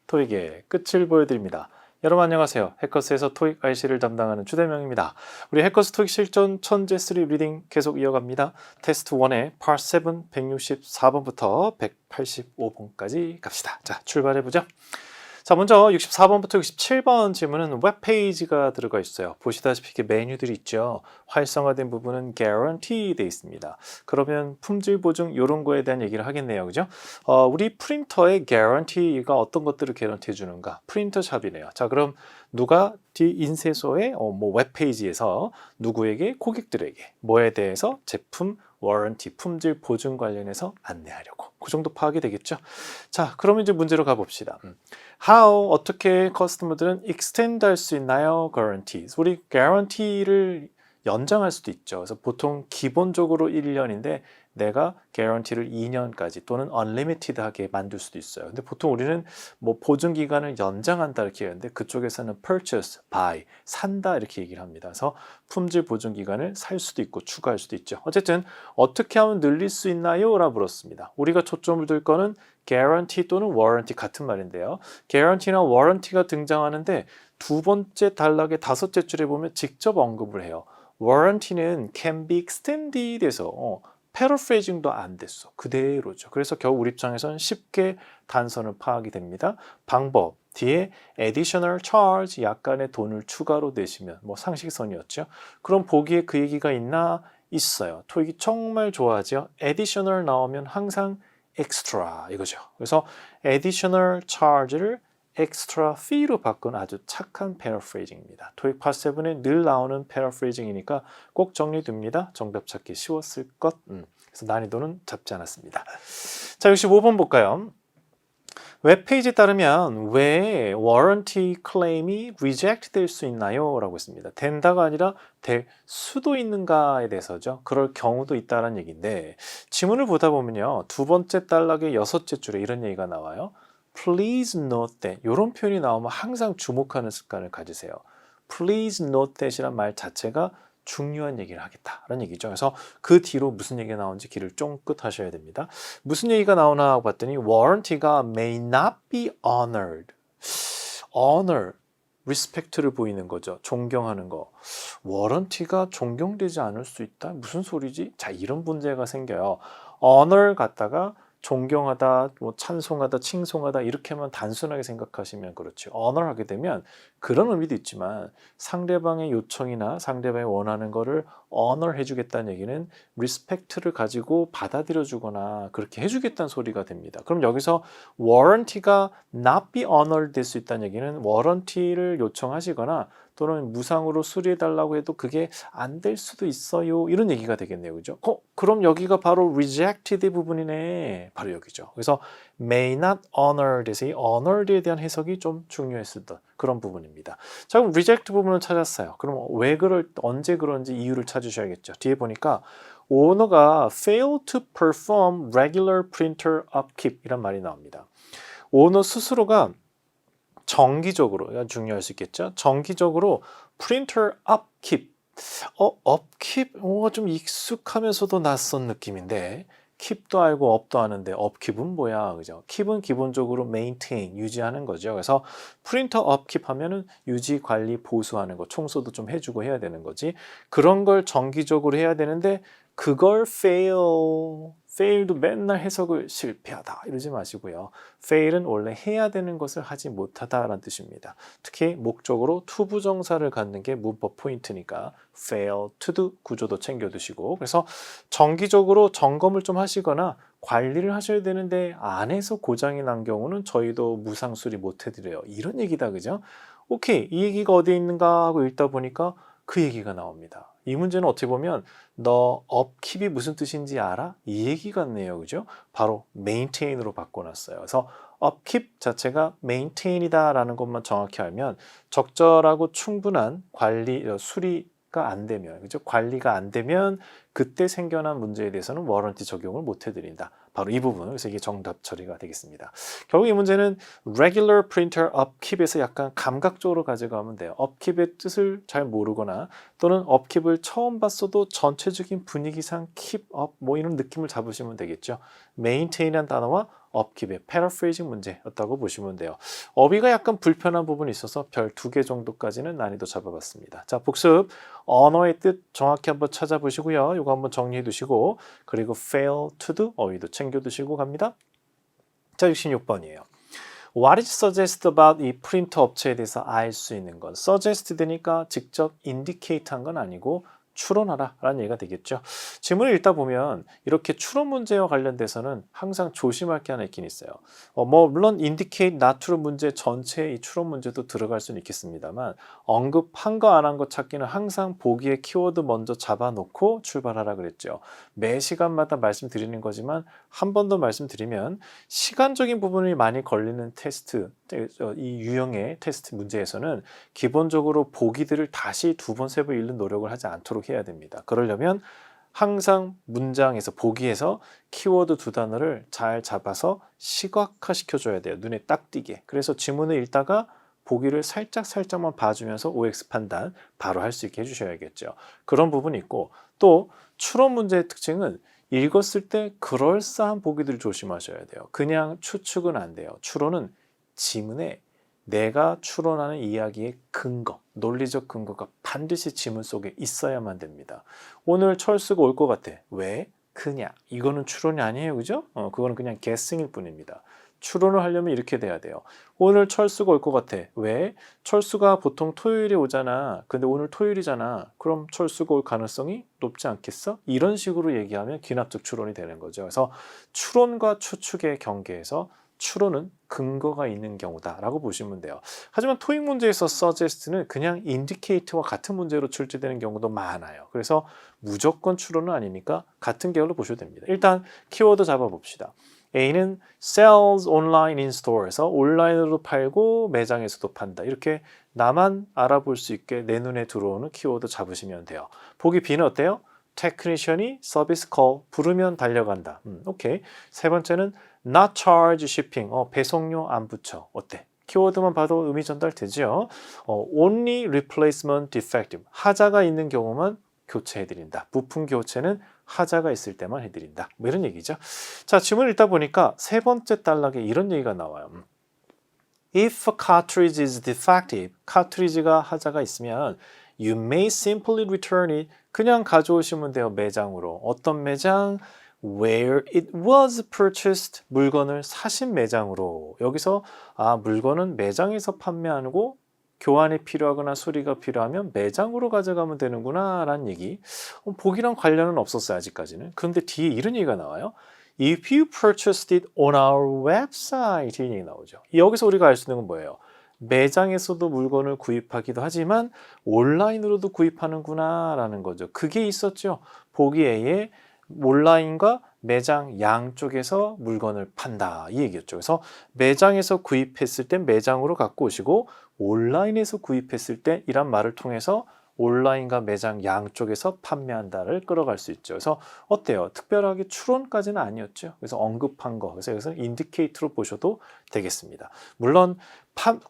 토익의 끝을 보여드립니다. 여러분 안녕하세요. 해커스에서 토익 IC를 담당하는 주대명입니다. 우리 해커스 토익 실전 천재 3 리딩 계속 이어갑니다. 테스트 1의 Part 7 164번부터 185번까지 갑시다. 자, 출발해보죠. 자, 먼저 64번부터 67번 질문은 웹페이지가 들어가 있어요. 보시다시피 이렇게 메뉴들이 있죠. 활성화된 부분은 guarantee 돼 있습니다. 그러면 품질 보증 이런 거에 대한 얘기를 하겠네요. 그죠? 우리 프린터의 guarantee가 어떤 것들을 개런티 해주는가? 프린터 샵이네요. 자, 그럼 누가 인쇄소의 웹페이지에서 누구에게 고객들에게 뭐에 대해서 제품 워런티, 품질 보증 관련해서 안내하려고. 그 정도 파악이 되겠죠? 자, 그러면 이제 문제로 가봅시다. How, 어떻게 커스터머들은 extend 할 수 있나요? Guarantees. 우리 guarantee를 연장할 수도 있죠. 그래서 보통 기본적으로 1년인데 내가 guarantee를 2년까지 또는 unlimited하게 만들 수도 있어요. 근데 보통 우리는 뭐 보증 기간을 연장한다 이렇게 하는데 그쪽에서는 purchase, buy, 산다 이렇게 얘기를 합니다. 그래서 품질 보증 기간을 살 수도 있고 추가할 수도 있죠. 어쨌든 어떻게 하면 늘릴 수 있나요? 라고 물었습니다. 우리가 초점을 둘 거는 guarantee 또는 warranty 같은 말인데요. guarantee나 warranty가 등장하는데 두 번째 단락의 다섯째 줄에 보면 직접 언급을 해요. warranty는 can be extended 해서 패러프레이징도 안 됐어. 그대로죠. 그래서 겨우 우리 입장에서는 쉽게 단선을 파악이 됩니다. 방법 뒤에 additional charge 약간의 돈을 추가로 내시면 뭐 상식선이었죠. 그럼 보기에 그 얘기가 있나? 있어요. 토익이 정말 좋아하죠. additional 나오면 항상 extra 이거죠. 그래서 additional charge를 extra fee로 바꾼 아주 착한 paraphrasing입니다. 토익 Part 7에 늘 나오는 paraphrasing이니까 꼭 정리됩니다. 정답 찾기 쉬웠을 것. 그래서 난이도는 잡지 않았습니다. 자, 65번 볼까요? 웹페이지에 따르면 왜 warranty claim이 reject 될 수 있나요? 라고 했습니다. 된다가 아니라 될 수도 있는가에 대해서죠. 그럴 경우도 있다는 얘기인데 지문을 보다 보면요. 두 번째 단락의 여섯째 줄에 이런 얘기가 나와요. Please note that 이런 표현이 나오면 항상 주목하는 습관을 가지세요. Please note that이란 말 자체가 중요한 얘기를 하겠다라는 얘기죠. 그래서 그 뒤로 무슨 얘기가 나오는지 귀를 쫑긋 하셔야 됩니다. 무슨 얘기가 나오나 하고 봤더니 warranty가 may not be honored. honor, respect를 보이는 거죠. 존경하는 거. warranty가 존경되지 않을 수 있다? 무슨 소리지? 자, 이런 문제가 생겨요. honor 갖다가 존경하다, 뭐 찬송하다, 칭송하다 이렇게만 단순하게 생각하시면 그렇죠. honor 하게 되면 그런 의미도 있지만 상대방의 요청이나 상대방이 원하는 거를 honor 해주겠다는 얘기는 respect를 가지고 받아들여 주거나 그렇게 해주겠다는 소리가 됩니다. 그럼 여기서 warranty가 not be honored 될 수 있다는 얘기는 warranty를 요청하시거나 또는 무상으로 수리해달라고 해도 그게 안 될 수도 있어요. 이런 얘기가 되겠네요. 그죠? 그럼 여기가 바로 rejected 부분이네. 바로 여기죠. 그래서 may not honored에서 이 honored에 대한 해석이 좀 중요했었던 그런 부분입니다. 자, 그럼 reject 부분을 찾았어요. 그럼 언제 그런지 이유를 찾으셔야겠죠. 뒤에 보니까 오너가 fail to perform regular printer upkeep 이란 말이 나옵니다. 오너 스스로가 정기적으로, 중요할 수 있겠죠. 정기적으로 printer upkeep, upkeep, 좀 익숙하면서도 낯선 느낌인데 keep도 알고 up도 아는데 upkeep은 뭐야, 그죠? keep은 기본적으로 maintain, 유지하는 거죠. 그래서 printer upkeep 하면은 유지, 관리, 보수하는 거, 청소도 좀 해주고 해야 되는 거지. 그런 걸 정기적으로 해야 되는데 그걸 fail도 맨날 해석을 실패하다 이러지 마시고요. fail은 원래 해야 되는 것을 하지 못하다라는 뜻입니다. 특히 목적으로 투부정사를 갖는 게 문법 포인트니까 fail to do 구조도 챙겨두시고 그래서 정기적으로 점검을 좀 하시거나 관리를 하셔야 되는데 안에서 고장이 난 경우는 저희도 무상 수리 못 해드려요. 이런 얘기다, 그죠? 오케이, 이 얘기가 어디에 있는가 하고 읽다 보니까 그 얘기가 나옵니다. 이 문제는 어떻게 보면 너 upkeep이 무슨 뜻인지 알아? 이 얘기 같네요. 그죠? 바로 maintain으로 바꿔놨어요. 그래서 upkeep 자체가 maintain이다 라는 것만 정확히 알면 적절하고 충분한 관리, 수리가 안 되면, 그죠? 관리가 안 되면 그때 생겨난 문제에 대해서는 워런티 적용을 못 해드린다. 바로 이 부분, 그래서 이게 정답 처리가 되겠습니다. 결국 이 문제는 regular printer upkeep에서 약간 감각적으로 가져가면 돼요. upkeep의 뜻을 잘 모르거나 또는 upkeep을 처음 봤어도 전체적인 분위기상 keep up 뭐 이런 느낌을 잡으시면 되겠죠. maintain이라는 단어와 upkeep의 paraphrasing 문제였다고 보시면 돼요. 어휘가 약간 불편한 부분이 있어서 별 2개 정도까지는 난이도 잡아봤습니다. 자, 복습. 언어의 뜻 정확히 한번 찾아보시고요. 이거 한번 정리해 두시고 그리고 fail to do 어휘도 챙겨 두시고 갑니다. 자, 66번이에요. What is suggest about 이 프린터 업체에 대해서 알 수 있는 건 suggest 되니까 직접 indicate 한 건 아니고 추론하라 라는 얘기가 되겠죠. 지문을 읽다 보면 이렇게 추론 문제와 관련돼서는 항상 조심할 게 하나 있긴 있어요. 물론 indicate, not true 문제 전체의 이 추론 문제도 들어갈 수는 있겠습니다만 언급한 거 안 한 거 찾기는 항상 보기에 키워드 먼저 잡아놓고 출발하라 그랬죠. 매 시간마다 말씀드리는 거지만 한 번 더 말씀드리면 시간적인 부분이 많이 걸리는 테스트, 이 유형의 테스트 문제에서는 기본적으로 보기들을 다시 2번, 3번 읽는 노력을 하지 않도록 해야 됩니다. 그러려면 항상 문장에서 보기에서 키워드 2단어를 잘 잡아서 시각화 시켜줘야 돼요. 눈에 딱 띄게. 그래서 지문을 읽다가 보기를 살짝만 봐주면서 OX 판단 바로 할 수 있게 해주셔야겠죠. 그런 부분이 있고 또 추론 문제의 특징은 읽었을 때 그럴싸한 보기들을 조심하셔야 돼요. 그냥 추측은 안 돼요. 추론은 지문에 내가 추론하는 이야기의 근거, 논리적 근거가 반드시 지문 속에 있어야만 됩니다. 오늘 철수가 올 것 같아. 왜? 그냥. 이거는 추론이 아니에요. 그죠? 그거는 그냥 guessing일 뿐입니다. 추론을 하려면 이렇게 돼야 돼요. 오늘 철수가 올 것 같아. 왜? 철수가 보통 토요일에 오잖아. 근데 오늘 토요일이잖아. 그럼 철수가 올 가능성이 높지 않겠어? 이런 식으로 얘기하면 귀납적 추론이 되는 거죠. 그래서 추론과 추측의 경계에서 추론은 근거가 있는 경우다라고 보시면 돼요. 하지만 토익 문제에서 suggest는 그냥 indicate와 같은 문제로 출제되는 경우도 많아요. 그래서 무조건 추론은 아니니까 같은 계열로 보셔도 됩니다. 일단 키워드 잡아봅시다. A는 sells online in store에서 온라인으로 팔고 매장에서도 판다. 이렇게 나만 알아볼 수 있게 내 눈에 들어오는 키워드 잡으시면 돼요. 보기 B는 어때요? 테크니션이 서비스 콜 부르면 달려간다. 오케이. 세 번째는 not charge shipping. 배송료 안 붙여. 어때? 키워드만 봐도 의미 전달되죠. only replacement defective. 하자가 있는 경우만 교체해드린다. 부품 교체는 하자가 있을 때만 해드린다. 뭐 이런 얘기죠. 자, 지문을 읽다 보니까 세 번째 단락에 이런 얘기가 나와요. If a cartridge is defective, 카트리지가 하자가 있으면 you may simply return it. 그냥 가져오시면 돼요. 매장으로. 어떤 매장? Where it was purchased. 물건을 사신 매장으로. 여기서 물건은 매장에서 판매하고 교환이 필요하거나 수리가 필요하면 매장으로 가져가면 되는구나 라는 얘기. 보기랑 관련은 없었어요. 아직까지는. 그런데 뒤에 이런 얘기가 나와요. If you purchased it on our website. 이런 얘기 나오죠. 여기서 우리가 알 수 있는 건 뭐예요? 매장에서도 물건을 구입하기도 하지만 온라인으로도 구입하는구나 라는 거죠. 그게 있었죠. 보기 A에 온라인과 매장 양쪽에서 물건을 판다 이 얘기였죠. 그래서 매장에서 구입했을 땐 매장으로 갖고 오시고 온라인에서 구입했을 때 이란 말을 통해서 온라인과 매장 양쪽에서 판매한다를 끌어갈 수 있죠. 그래서 어때요? 특별하게 추론까지는 아니었죠. 그래서 언급한 거. 그래서 여기서 인디케이터로 보셔도 되겠습니다. 물론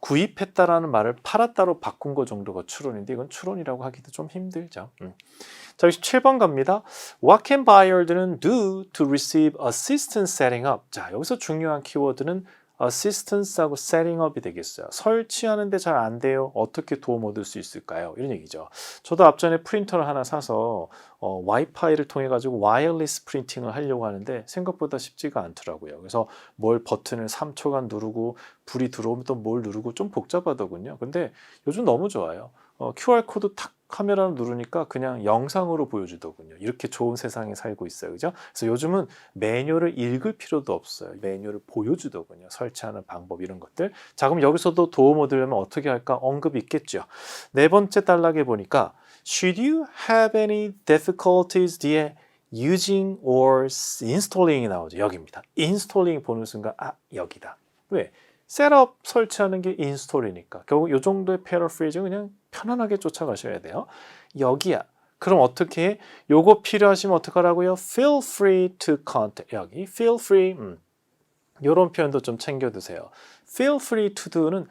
구입했다라는 말을 팔았다로 바꾼 거 정도가 추론인데 이건 추론이라고 하기도 좀 힘들죠. 자, 17번 갑니다. What can buyer는 do to receive assistance setting up? 자, 여기서 중요한 키워드는 assistance하고 setting up이 되겠어요. 설치하는데 잘 안 돼요. 어떻게 도움 얻을 수 있을까요? 이런 얘기죠. 저도 앞전에 프린터를 하나 사서 와이파이를 통해 가지고 와이어리스 프린팅을 하려고 하는데 생각보다 쉽지가 않더라고요. 그래서 뭘 버튼을 3초간 누르고 불이 들어오면 또 뭘 누르고 좀 복잡하더군요. 근데 요즘 너무 좋아요. QR코드 탁 카메라를 누르니까 그냥 영상으로 보여주더군요. 이렇게 좋은 세상에 살고 있어요. 그죠? 그래서 요즘은 매뉴얼을 읽을 필요도 없어요. 매뉴얼을 보여주더군요. 설치하는 방법 이런 것들. 자, 그럼 여기서도 도움 얻으려면 어떻게 할까? 언급이 있겠죠. 네 번째 단락에 보니까 Should you have any difficulties 뒤에 using or installing이 나오죠. 여기입니다. installing 보는 순간 여기다. 왜? 셋업 설치하는 게 인스톨이니까 결국 이 정도의 패러프레이즈 그냥 편안하게 쫓아가셔야 돼요. 여기야. 그럼 어떻게 해? 요거 필요하시면 어떡하라고요? Feel free to contact. 여기 feel free. 이런 표현도 좀 챙겨두세요. Feel free to do는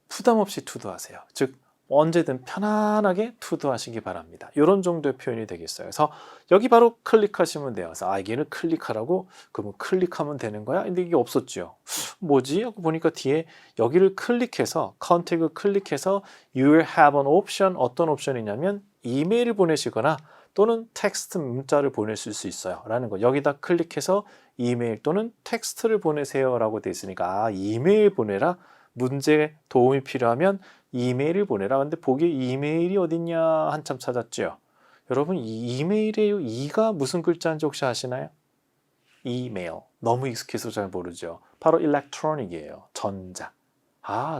부담 없이 to do 하세요. 즉 언제든 편안하게 투두하시기 바랍니다. 이런 정도의 표현이 되겠어요. 그래서 여기 바로 클릭하시면 돼요. 그래서 여기를 클릭하라고? 그러면 클릭하면 되는 거야? 근데 이게 없었죠. 뭐지? 하고 보니까 뒤에 여기를 클릭해서 컨택을 클릭해서 You have an option. 어떤 옵션이냐면 이메일을 보내시거나 또는 텍스트 문자를 보내실 수 있어요 라는 거. 여기다 클릭해서 이메일 또는 텍스트를 보내세요 라고 돼 있으니까 이메일 보내라? 문제에 도움이 필요하면 이메일을 보내라. 근데 보기에 이메일이 어딨냐 한참 찾았죠. 여러분 이 이메일의 이가 무슨 글자인지 혹시 아시나요? 이메일. 너무 익숙해서 잘 모르죠. 바로 electronic이에요. 전자.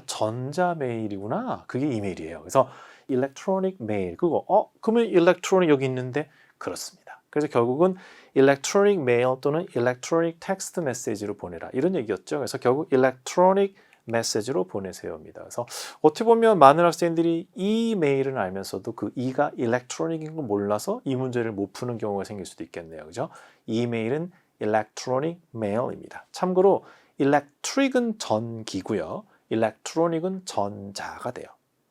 전자 메일이구나. 그게 이메일이에요. 그래서 electronic mail. 그거 그러면 electronic 여기 있는데 그렇습니다. 그래서 결국은 electronic mail 또는 electronic text message로 보내라. 이런 얘기였죠. 그래서 결국 electronic 메시지로 보내세요입니다. 그래서 어떻게 보면 많은 학생들이 이메일은 알면서도 그 이가 electronic인 걸 몰라서 이 문제를 못 푸는 경우가 생길 수도 있겠네요. 그죠? 이메일은 electronic mail입니다. 참고로 electric은 전기고요. electronic은 전자가 돼요.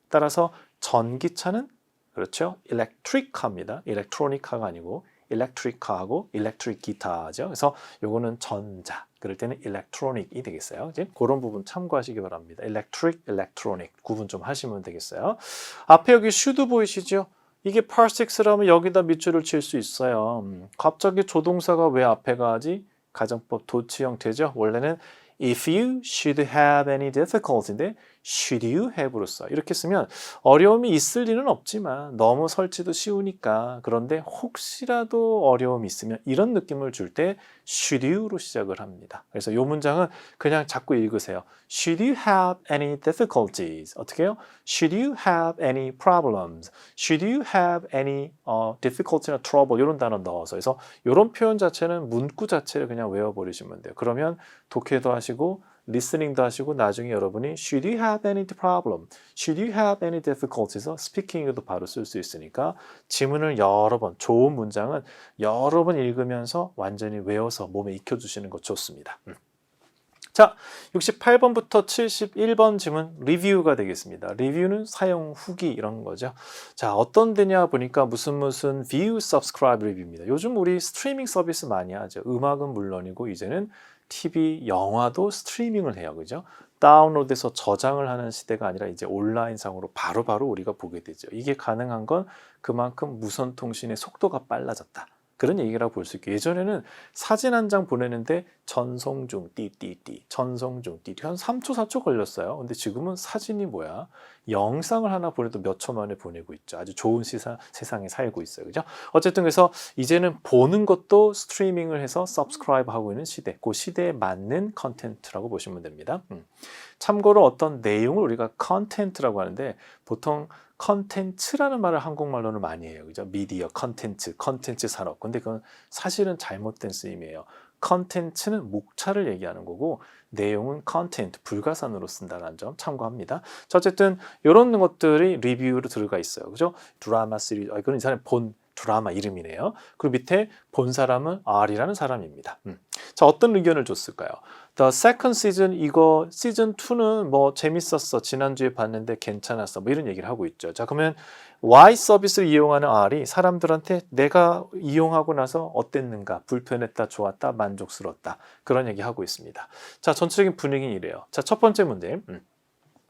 따라서 전기차는 그렇죠? electric카입니다. electronic카가 아니고 electric카하고 electric 기타죠. 그래서 요거는 전자. 그럴 때는 electronic이 되겠어요. 이제 그런 부분 참고하시기 바랍니다. electric, electronic 구분 좀 하시면 되겠어요. 앞에 여기 should 보이시죠? 이게 part 6라면 여기다 밑줄을 칠 수 있어요. 갑자기 조동사가 왜 앞에 가지? 가정법 도치 형태죠. 원래는 if you should have any difficulty인데 should you have로 써. 이렇게 쓰면 어려움이 있을 리는 없지만 너무 설치도 쉬우니까 그런데 혹시라도 어려움이 있으면 이런 느낌을 줄 때 should you로 시작을 합니다. 그래서 이 문장은 그냥 자꾸 읽으세요. Should you have any difficulties? 어떻게 해요? Should you have any problems? Should you have any difficulty나 trouble? 이런 단어 넣어서 그래서 이런 표현 자체는 문구 자체를 그냥 외워버리시면 돼요. 그러면 독해도 하시고 리스닝도 하시고 나중에 여러분이 Should you have any problem? Should you have any difficulties? 스피킹에도 바로 쓸 수 있으니까 지문을 여러 번, 좋은 문장은 여러 번 읽으면서 완전히 외워서 몸에 익혀주시는 거 좋습니다. 자, 68번부터 71번 지문 리뷰가 되겠습니다. 리뷰는 사용 후기 이런 거죠. 자, 어떤 데냐 보니까 무슨 view, subscribe 리뷰입니다. 요즘 우리 스트리밍 서비스 많이 하죠. 음악은 물론이고 이제는 TV, 영화도 스트리밍을 해요. 그죠? 다운로드해서 저장을 하는 시대가 아니라 이제 온라인상으로 바로바로 우리가 보게 되죠. 이게 가능한 건 그만큼 무선 통신의 속도가 빨라졌다. 그런 얘기라고 볼 수 있고 예전에는 사진 한 장 보내는데 전송 중 띠띠띠 전송 중 띠띠 한 3초 4초 걸렸어요. 근데 지금은 사진이 뭐야? 영상을 하나 보내도 몇 초 만에 보내고 있죠. 아주 좋은 세상에 살고 있어요. 그죠? 어쨌든 그래서 이제는 보는 것도 스트리밍을 해서 서브스크라이브 하고 있는 시대. 그 시대에 맞는 컨텐츠라고 보시면 됩니다. 참고로 어떤 내용을 우리가 컨텐츠라고 하는데 보통 컨텐츠라는 말을 한국말로는 많이 해요. 그죠? 미디어, 컨텐츠 산업. 근데 그건 사실은 잘못된 쓰임이에요. 컨텐츠는 목차를 얘기하는 거고 내용은 컨텐트, 불가산으로 쓴다는 점 참고합니다. 자, 어쨌든 이런 것들이 리뷰로 들어가 있어요. 그죠? 드라마 시리즈, 이건 이 사람이 본 드라마 이름이네요. 그리고 밑에 본 사람은 R이라는 사람입니다. 자, 어떤 의견을 줬을까요? The second season, 이거 시즌 2는 뭐 재밌었어. 지난주에 봤는데 괜찮았어. 뭐 이런 얘기를 하고 있죠. 자, 그러면 Y 서비스를 이용하는 R이 사람들한테 내가 이용하고 나서 어땠는가? 불편했다, 좋았다, 만족스러웠다. 그런 얘기 하고 있습니다. 자, 전체적인 분위기는 이래요. 자, 첫 번째 문제.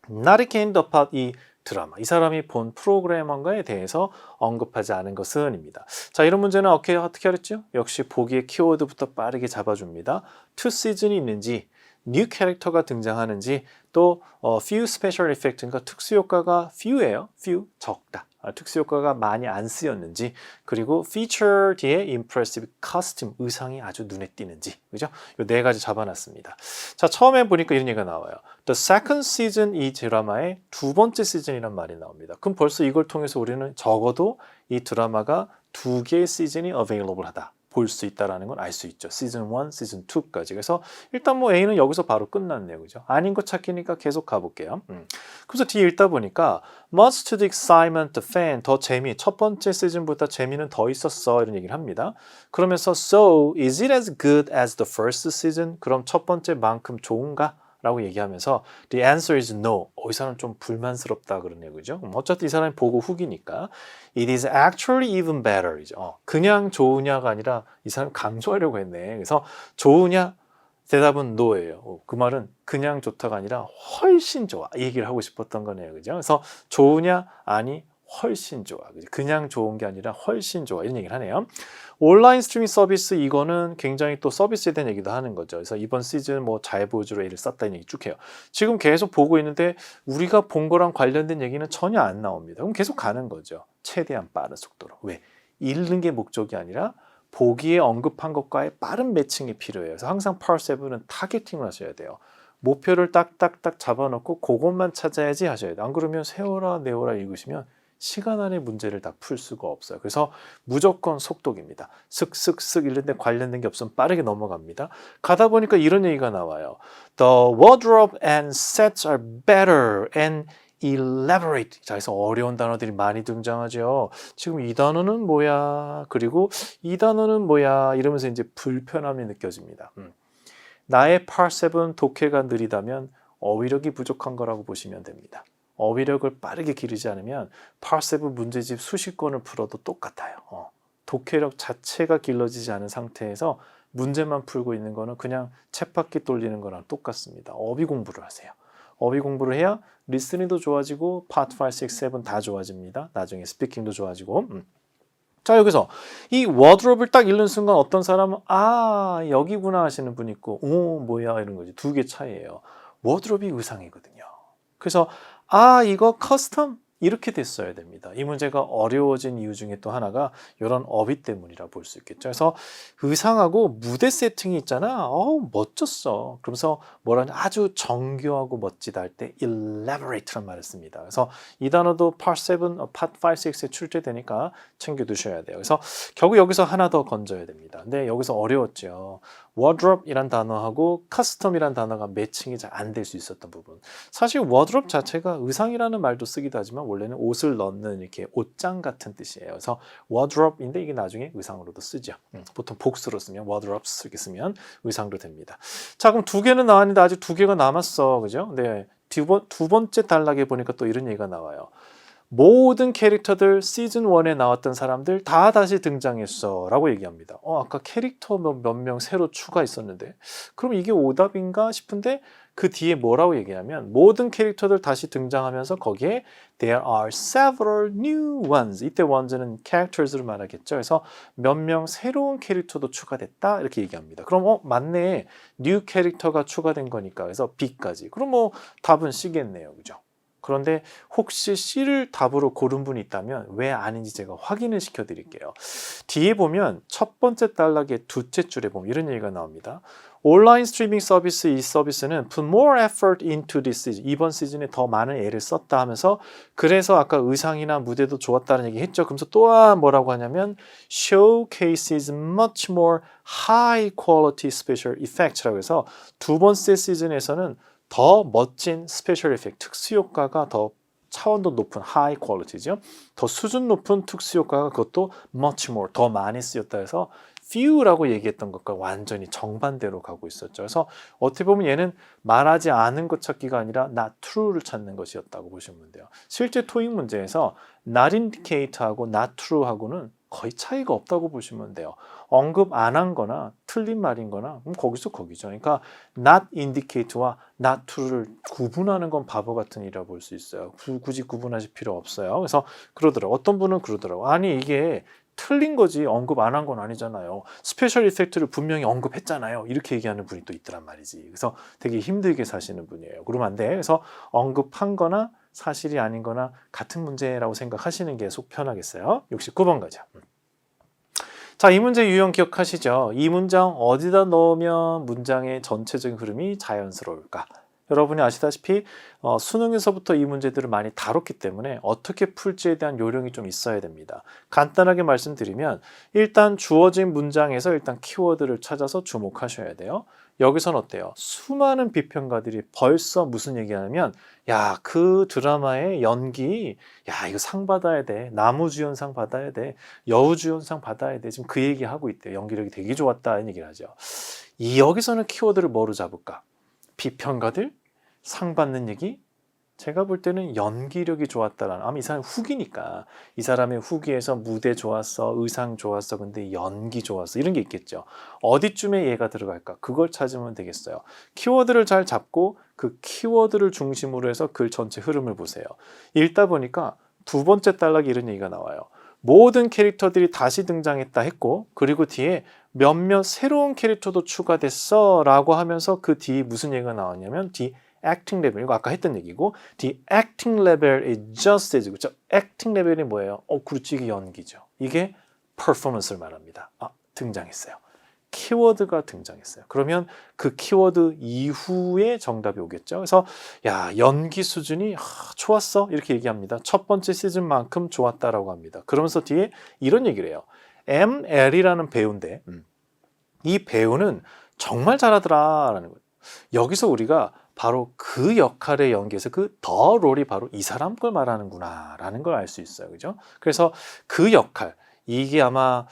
Not again about 이 드라마. 이 사람이 본 프로그래머인가에 대해서 언급하지 않은 것은 입니다. 자, 이런 문제는 어떻게 하랬죠? 역시 보기의 키워드부터 빠르게 잡아줍니다. 투 시즌이 있는지, 뉴 캐릭터가 등장하는지, 또 few special effect, 그러니까 특수 효과가 few예요. few, 적다. 특수 효과가 많이 안 쓰였는지, 그리고 feature 뒤에 impressive costume, 의상이 아주 눈에 띄는지, 그죠? 이 네 가지 잡아놨습니다. 자, 처음에 보니까 이런 얘기가 나와요. The second season, 이 드라마의 두 번째 시즌이란 말이 나옵니다. 그럼 벌써 이걸 통해서 우리는 적어도 이 드라마가 두 개의 시즌이 available 하다. 볼 수 있다는 걸 알 수 있죠. 시즌 1, 시즌 2까지. 그래서 일단 뭐 A는 여기서 바로 끝났네요. 그죠? 아닌 거 찾기니까 계속 가볼게요. 그래서 뒤에 읽다 보니까 much to the excitement, the fan, 더 재미, 첫 번째 시즌보다 재미는 더 있었어. 이런 얘기를 합니다. 그러면서 so, is it as good as the first season? 그럼 첫 번째만큼 좋은가? 라고 얘기하면서 the answer is no. 이 사람 좀 불만스럽다 그런 얘기죠. 어차피 이 사람이 보고 후기니까 it is actually even better. 이죠. 그냥 좋으냐가 아니라 이 사람 강조하려고 했네. 그래서 좋으냐? 대답은 no예요. 그 말은 그냥 좋다가 아니라 훨씬 좋아. 이 얘기를 하고 싶었던 거네요. 그죠? 그래서 좋으냐? 아니 훨씬 좋아. 그냥 좋은 게 아니라 훨씬 좋아. 이런 얘기를 하네요. 온라인 스트리밍 서비스 이거는 굉장히 또 서비스에 대한 얘기도 하는 거죠. 그래서 이번 시즌 뭐 잘 보여주로 얘를 썼다는 얘기 쭉 해요. 지금 계속 보고 있는데 우리가 본 거랑 관련된 얘기는 전혀 안 나옵니다. 그럼 계속 가는 거죠. 최대한 빠른 속도로. 왜? 읽는 게 목적이 아니라 보기에 언급한 것과의 빠른 매칭이 필요해요. 그래서 항상 파워7은 타겟팅을 하셔야 돼요. 목표를 딱딱딱 잡아놓고 그것만 찾아야지 하셔야 돼요. 안 그러면 세워라 내워라 읽으시면 시간 안에 문제를 다 풀 수가 없어요. 그래서 무조건 속독입니다. 슥슥슥 이런데 관련된 게 없으면 빠르게 넘어갑니다. 가다 보니까 이런 얘기가 나와요. The wardrobe and sets are better and elaborate. 자, 그래서 어려운 단어들이 많이 등장하죠. 지금 이 단어는 뭐야? 그리고 이 단어는 뭐야? 이러면서 이제 불편함이 느껴집니다. 나의 파워7 독해가 느리다면 어휘력이 부족한 거라고 보시면 됩니다. 어휘력을 빠르게 기르지 않으면 파워7 문제집 수십 건을 풀어도 똑같아요. 독해력 자체가 길러지지 않은 상태에서 문제만 풀고 있는 거는 그냥 쳇바퀴 돌리는 거랑 똑같습니다. 어휘 공부를 하세요. 어휘 공부를 해야 리스닝도 좋아지고 파트 5, 6, 7 다 좋아집니다. 나중에 스피킹도 좋아지고. 자, 여기서 이 워드롭을 딱 읽는 순간 어떤 사람은 아 여기구나 하시는 분 있고 오 뭐야 이런 거지. 두 개 차이예요. 워드롭이 의상이거든요. 그래서 아 이거 커스텀 이렇게 됐어야 됩니다. 이 문제가 어려워진 이유 중에 또 하나가 이런 어휘 때문이라 볼 수 있겠죠. 그래서 의상하고 무대 세팅이 있잖아. 멋졌어. 그러면서 뭐라냐 아주 정교하고 멋지다 할 때 elaborate란 말을 씁니다. 그래서 이 단어도 part 7, part 5, 6에 출제되니까 챙겨두셔야 돼요. 그래서 결국 여기서 하나 더 건져야 됩니다. 근데 여기서 어려웠죠. wardrobe이란 단어하고 custom이란 단어가 매칭이 잘 안 될 수 있었던 부분. 사실 wardrobe 자체가 의상이라는 말도 쓰기도 하지만 원래는 옷을 넣는 이렇게 옷장 같은 뜻이에요. 그래서 wardrobe인데 이게 나중에 의상으로도 쓰죠. 보통 복수로 쓰면 wardrobes 이렇게 쓰면 의상도 됩니다. 자, 그럼 두 개는 나왔는데 아직 두 개가 남았어. 그죠? 네. 두 번째 단락에 보니까 또 이런 얘기가 나와요. 모든 캐릭터들 시즌 1에 나왔던 사람들 다 다시 등장했어 라고 얘기합니다. 아까 캐릭터 몇 명 새로 추가했었는데 그럼 이게 오답인가 싶은데 그 뒤에 뭐라고 얘기하면 모든 캐릭터들 다시 등장하면서 거기에 There are several new ones. 이때 ones는 characters를 말하겠죠. 그래서 몇 명 새로운 캐릭터도 추가됐다 이렇게 얘기합니다. 그럼 맞네. new 캐릭터가 추가된 거니까 그래서 B까지. 그럼 뭐 답은 C겠네요. 그죠? 그런데 혹시 C를 답으로 고른 분이 있다면 왜 아닌지 제가 확인을 시켜드릴게요. 뒤에 보면 첫 번째 단락의 둘째 줄에 보면 이런 얘기가 나옵니다. 온라인 스트리밍 서비스 이 서비스는 put more effort into this season. 이번 시즌에 더 많은 애를 썼다 하면서 그래서 아까 의상이나 무대도 좋았다는 얘기 했죠. 그러면서 또한 뭐라고 하냐면 showcases much more high quality special effects라고 해서 두 번째 시즌에서는 더 멋진 스페셜 이펙트, 특수 효과가 더 차원도 높은 하이 퀄리티죠. 더 수준 높은 특수 효과가 그것도 much more, 더 많이 쓰였다 해서 few라고 얘기했던 것과 완전히 정반대로 가고 있었죠. 그래서 어떻게 보면 얘는 말하지 않은 것 찾기가 아니라 not true를 찾는 것이었다고 보시면 돼요. 실제 토익 문제에서 not indicate하고 not true하고는 거의 차이가 없다고 보시면 돼요. 언급 안 한 거나 틀린 말인 거나 그럼 거기서 거기죠. 그러니까 not indicate와 not true를 구분하는 건 바보 같은 일이라 볼 수 있어요. 굳이 구분하실 필요 없어요. 그래서 그러더라고요. 어떤 분은 그러더라고요. 아니 이게 틀린 거지 언급 안 한 건 아니잖아요. 스페셜 이펙트를 분명히 언급했잖아요. 이렇게 얘기하는 분이 또 있더란 말이지. 그래서 되게 힘들게 사시는 분이에요. 그러면 안 돼. 그래서 언급한 거나 사실이 아닌 거나 같은 문제라고 생각하시는 게 속 편하겠어요. 69번 가자. 자, 이 문제 유형 기억하시죠? 이 문장 어디다 넣으면 문장의 전체적인 흐름이 자연스러울까? 여러분이 아시다시피 수능에서부터 이 문제들을 많이 다뤘기 때문에 어떻게 풀지에 대한 요령이 좀 있어야 됩니다. 간단하게 말씀드리면 일단 주어진 문장에서 일단 키워드를 찾아서 주목하셔야 돼요. 여기선 어때요? 수많은 비평가들이 벌써 무슨 얘기하냐면 야, 그 드라마의 연기 야, 이거 상 받아야 돼. 나무주연상 받아야 돼. 여우주연상 받아야 돼. 지금 그 얘기하고 있대요. 연기력이 되게 좋았다. 이런 얘기를 하죠. 여기서는 키워드를 뭐로 잡을까? 비평가들? 상 받는 얘기? 제가 볼 때는 연기력이 좋았다라는, 아마 이 사람 후기니까 이 사람의 후기에서 무대 좋았어, 의상 좋았어, 근데 연기 좋았어, 이런 게 있겠죠. 어디쯤에 얘가 들어갈까? 그걸 찾으면 되겠어요. 키워드를 잘 잡고 그 키워드를 중심으로 해서 글 전체 흐름을 보세요. 읽다 보니까 두 번째 단락에 이런 얘기가 나와요. 모든 캐릭터들이 다시 등장했다 했고, 그리고 뒤에 몇몇 새로운 캐릭터도 추가됐어 라고 하면서 그 뒤에 무슨 얘기가 나왔냐면 the acting level, 이거 아까 했던 얘기고, the acting level is just as, 그렇죠? acting level이 뭐예요? 그렇지, 이게 연기죠. 이게 performance를 말합니다. 등장했어요. 키워드가 등장했어요. 그러면 그 키워드 이후에 정답이 오겠죠. 그래서 야, 연기 수준이 좋았어 이렇게 얘기합니다. 첫 번째 시즌만큼 좋았다라고 합니다. 그러면서 뒤에 이런 얘기를 해요. ML이라는 배우인데 이 배우는 정말 잘하더라라는 거예요. 여기서 우리가 바로 그 역할의 연기에서 그 더 롤이 바로 이 사람 걸 말하는구나 라는 걸 알 수 있어요. 그죠? 그래서 그 역할, 이게 아마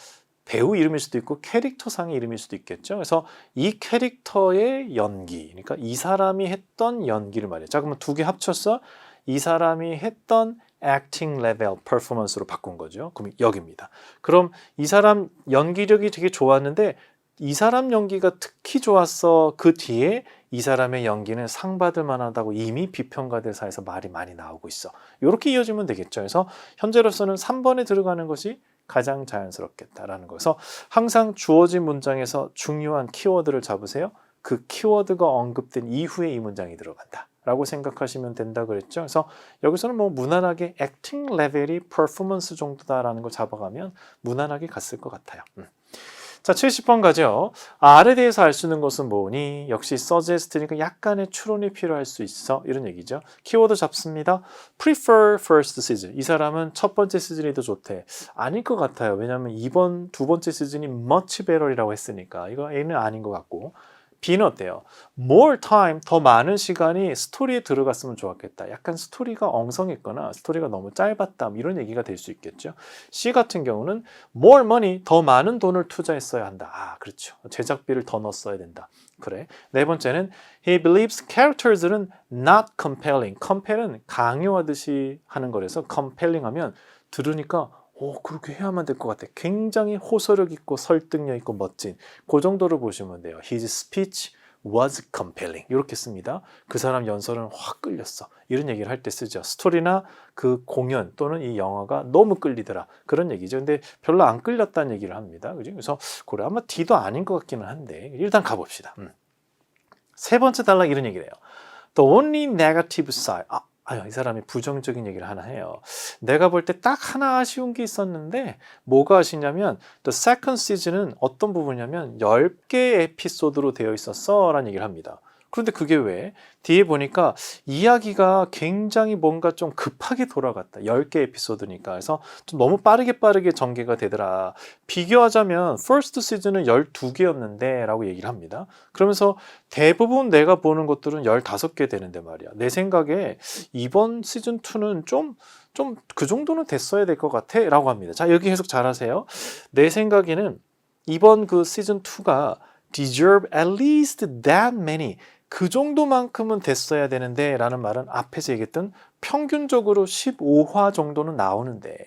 배우 이름일 수도 있고 캐릭터상의 이름일 수도 있겠죠. 그래서 이 캐릭터의 연기, 그러니까 이 사람이 했던 연기를 말해요. 자, 그러면 두 개 합쳐서 이 사람이 했던 acting level, performance로 바꾼 거죠. 그럼 여기입니다. 그럼 이 사람 연기력이 되게 좋았는데 이 사람 연기가 특히 좋았어. 그 뒤에 이 사람의 연기는 상 받을 만하다고 이미 비평가들 사이에서 말이 많이 나오고 있어. 이렇게 이어지면 되겠죠. 그래서 현재로서는 3번에 들어가는 것이 가장 자연스럽겠다라는 거여서 항상 주어진 문장에서 중요한 키워드를 잡으세요. 그 키워드가 언급된 이후에 이 문장이 들어간다 라고 생각하시면 된다 그랬죠. 그래서 여기서는 뭐 무난하게 acting level이 performance 정도다라는 걸 잡아가면 무난하게 갔을 것 같아요. 자, 70번 가죠. R에 대해서 알 수 있는 것은 뭐니? 역시 suggest니까 약간의 추론이 필요할 수 있어. 이런 얘기죠. 키워드 잡습니다. prefer first season. 이 사람은 첫 번째 시즌이 더 좋대. 아닐 것 같아요. 왜냐하면 두 번째 시즌이 much better이라고 했으니까. 이거 A는 아닌 것 같고. B는 어때요? more time, 더 많은 시간이 스토리에 들어갔으면 좋았겠다. 약간 스토리가 엉성했거나 스토리가 너무 짧았다. 이런 얘기가 될 수 있겠죠. C 같은 경우는 more money, 더 많은 돈을 투자했어야 한다. 그렇죠. 제작비를 더 넣었어야 된다. 그래. 네 번째는 he believes characters는 not compelling. compel은 강요하듯이 하는 거라서 compelling 하면 들으니까 그렇게 해야만 될 것 같아. 굉장히 호소력 있고 설득력 있고 멋진 그 정도로 보시면 돼요. His speech was compelling. 이렇게 씁니다. 그 사람 연설은 확 끌렸어. 이런 얘기를 할 때 쓰죠. 스토리나 그 공연 또는 이 영화가 너무 끌리더라. 그런 얘기죠. 근데 별로 안 끌렸다는 얘기를 합니다. 그죠? 그래서 그래 아마 D도 아닌 것 같기는 한데 일단 가봅시다. 세 번째 단락 이런 얘기를 해요. The only negative side. 이 사람이 부정적인 얘기를 하나 해요. 내가 볼 때 딱 하나 아쉬운 게 있었는데 뭐가 아쉽냐면 The second season은 어떤 부분이냐면 10개의 에피소드로 되어 있었어 라는 얘기를 합니다. 그런데 그게 왜? 뒤에 보니까 이야기가 굉장히 뭔가 좀 급하게 돌아갔다. 10개 에피소드니까. 그래서 좀 너무 빠르게 전개가 되더라. 비교하자면 first season은 12개였는데 라고 얘기를 합니다. 그러면서 대부분 내가 보는 것들은 15개 되는데 말이야. 내 생각에 이번 시즌 2는 좀 그 정도는 됐어야 될 것 같아 라고 합니다. 자, 여기 해석 잘 하세요. 내 생각에는 이번 그 시즌 2가 deserve at least that many, 그 정도만큼은 됐어야 되는데 라는 말은 앞에서 얘기했던 평균적으로 15화 정도는 나오는데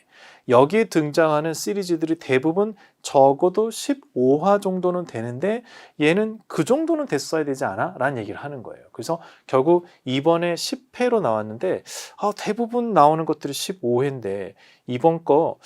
여기에 등장하는 시리즈들이 대부분 적어도 15화 정도는 되는데 얘는 그 정도는 됐어야 되지 않아? 라는 얘기를 하는 거예요. 그래서 결국 이번에 10회로 나왔는데 대부분 나오는 것들이 15회인데 이번 거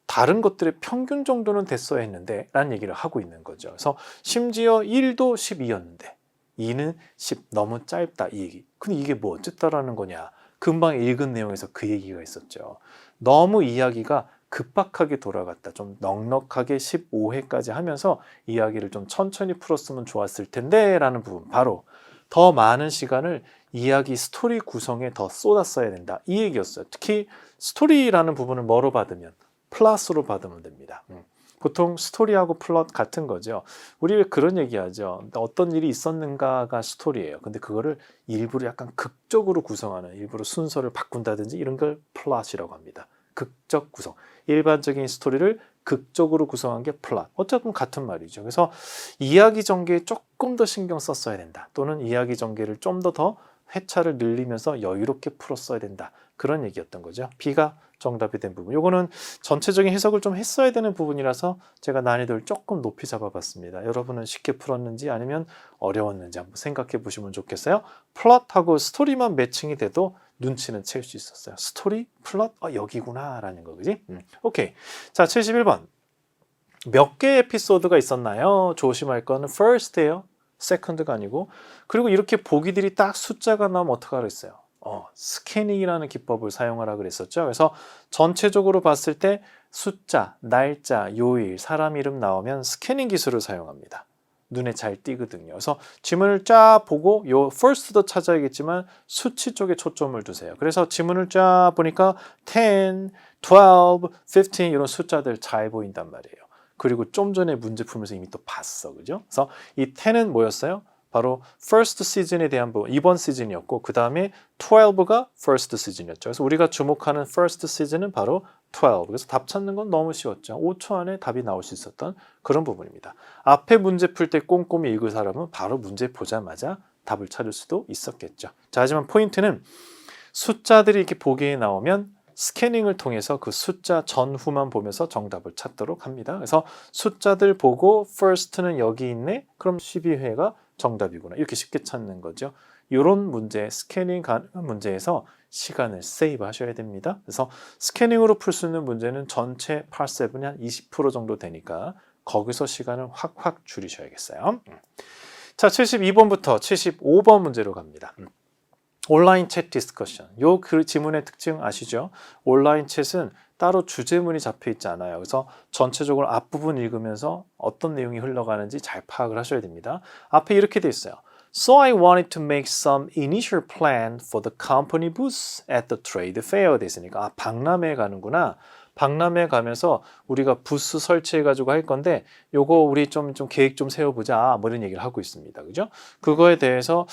다른 것들의 평균 정도는 됐어야 했는데 라는 얘기를 하고 있는 거죠. 그래서 심지어 1도 12였는데 2는 10, 너무 짧다 이 얘기. 근데 이게 뭐 어쨌다라는 거냐. 금방 읽은 내용에서 그 얘기가 있었죠. 너무 이야기가 급박하게 돌아갔다. 좀 넉넉하게 15회까지 하면서 이야기를 좀 천천히 풀었으면 좋았을 텐데 라는 부분. 바로 더 많은 시간을 이야기 스토리 구성에 더 쏟았어야 된다. 이 얘기였어요. 특히 스토리라는 부분을 뭐로 받으면? 플러스로 받으면 됩니다. 보통 스토리하고 플롯 같은 거죠. 우리 왜 그런 얘기하죠. 어떤 일이 있었는가가 스토리예요. 근데 그거를 일부러 약간 극적으로 구성하는, 일부러 순서를 바꾼다든지 이런 걸 플롯이라고 합니다. 극적 구성. 일반적인 스토리를 극적으로 구성한 게 플롯. 어쨌든 같은 말이죠. 그래서 이야기 전개에 조금 더 신경 썼어야 된다. 또는 이야기 전개를 좀 더 회차를 늘리면서 여유롭게 풀었어야 된다. 그런 얘기였던 거죠. B가 정답이 된 부분. 요거는 전체적인 해석을 좀 했어야 되는 부분이라서 제가 난이도를 조금 높이 잡아봤습니다. 여러분은 쉽게 풀었는지 아니면 어려웠는지 한번 생각해 보시면 좋겠어요. 플롯하고 스토리만 매칭이 돼도 눈치는 챌 수 있었어요. 스토리, 플롯, 여기구나 라는 거, 그지? 오케이. 자, 71번. 몇 개의 에피소드가 있었나요? 조심할 거는 first예요. second가 아니고. 그리고 이렇게 보기들이 딱 숫자가 나오면 어떡하라 했어요? 스캐닝이라는 기법을 사용하라 그랬었죠. 그래서 전체적으로 봤을 때 숫자, 날짜, 요일, 사람 이름 나오면 스캐닝 기술을 사용합니다. 눈에 잘 띄거든요. 그래서 지문을 쫙 보고 요 first도 찾아야겠지만 수치 쪽에 초점을 두세요. 그래서 지문을 쫙 보니까 10, 12, 15 이런 숫자들 잘 보인단 말이에요. 그리고 좀 전에 문제 풀면서 이미 또 봤어. 그죠? 그래서 이 10은 뭐였어요? 바로 first season에 대한 부분, 이번 시즌이었고 그 다음에 12가 first season이었죠. 그래서 우리가 주목하는 first season은 바로 12. 그래서 답 찾는 건 너무 쉬웠죠. 5초 안에 답이 나올 수 있었던 그런 부분입니다. 앞에 문제 풀 때 꼼꼼히 읽을 사람은 바로 문제 보자마자 답을 찾을 수도 있었겠죠. 자, 하지만 포인트는 숫자들이 이렇게 보기에 나오면 스캐닝을 통해서 그 숫자 전후만 보면서 정답을 찾도록 합니다. 그래서 숫자들 보고 first는 여기 있네? 그럼 12회가 정답이구나. 이렇게 쉽게 찾는 거죠. 이런 문제, 스캐닝 가능한 문제에서 시간을 세이브 하셔야 됩니다. 그래서 스캐닝으로 풀 수 있는 문제는 전체 part 7이 한 20% 정도 되니까 거기서 시간을 확 줄이셔야겠어요. 자, 72번부터 75번 문제로 갑니다. 온라인 챗 디스커션. 요 그 지문의 특징 아시죠? 온라인 챗은 따로 주제문이 잡혀 있지 않아요. 그래서 전체적으로 앞부분 읽으면서 어떤 내용이 흘러가는지 잘 파악을 하셔야 됩니다. 앞에 이렇게 돼 있어요. So I wanted to make some initial plan for the company booth at the trade fair. 돼 있으니까 박람회에 가는구나. 박람회 가면서 우리가 부스 설치해가지고 할 건데 요거 우리 좀 계획 좀 세워보자 뭐 이런 얘기를 하고 있습니다. 그죠? 그거에 대해서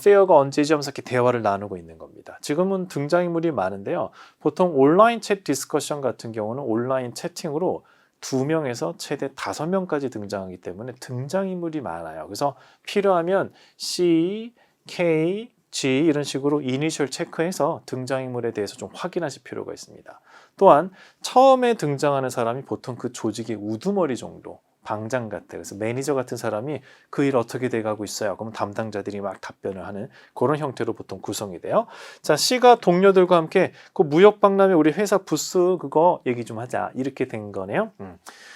페어가 언제지 하면서 이렇게 대화를 나누고 있는 겁니다. 지금은 등장인물이 많은데요. 보통 온라인 챗 디스커션 같은 경우는 온라인 채팅으로 2명에서 최대 5명까지 등장하기 때문에 등장인물이 많아요. 그래서 필요하면 C, K, G 이런 식으로 이니셜 체크해서 등장인물에 대해서 좀 확인하실 필요가 있습니다. 또한 처음에 등장하는 사람이 보통 그 조직의 우두머리 정도, 방장 같아요. 그래서 매니저 같은 사람이 그 일 어떻게 돼가고 있어요. 그럼 담당자들이 막 답변을 하는 그런 형태로 보통 구성이 돼요. 자, C가 동료들과 함께 그 무역박람회 우리 회사 부스 그거 얘기 좀 하자. 이렇게 된 거네요.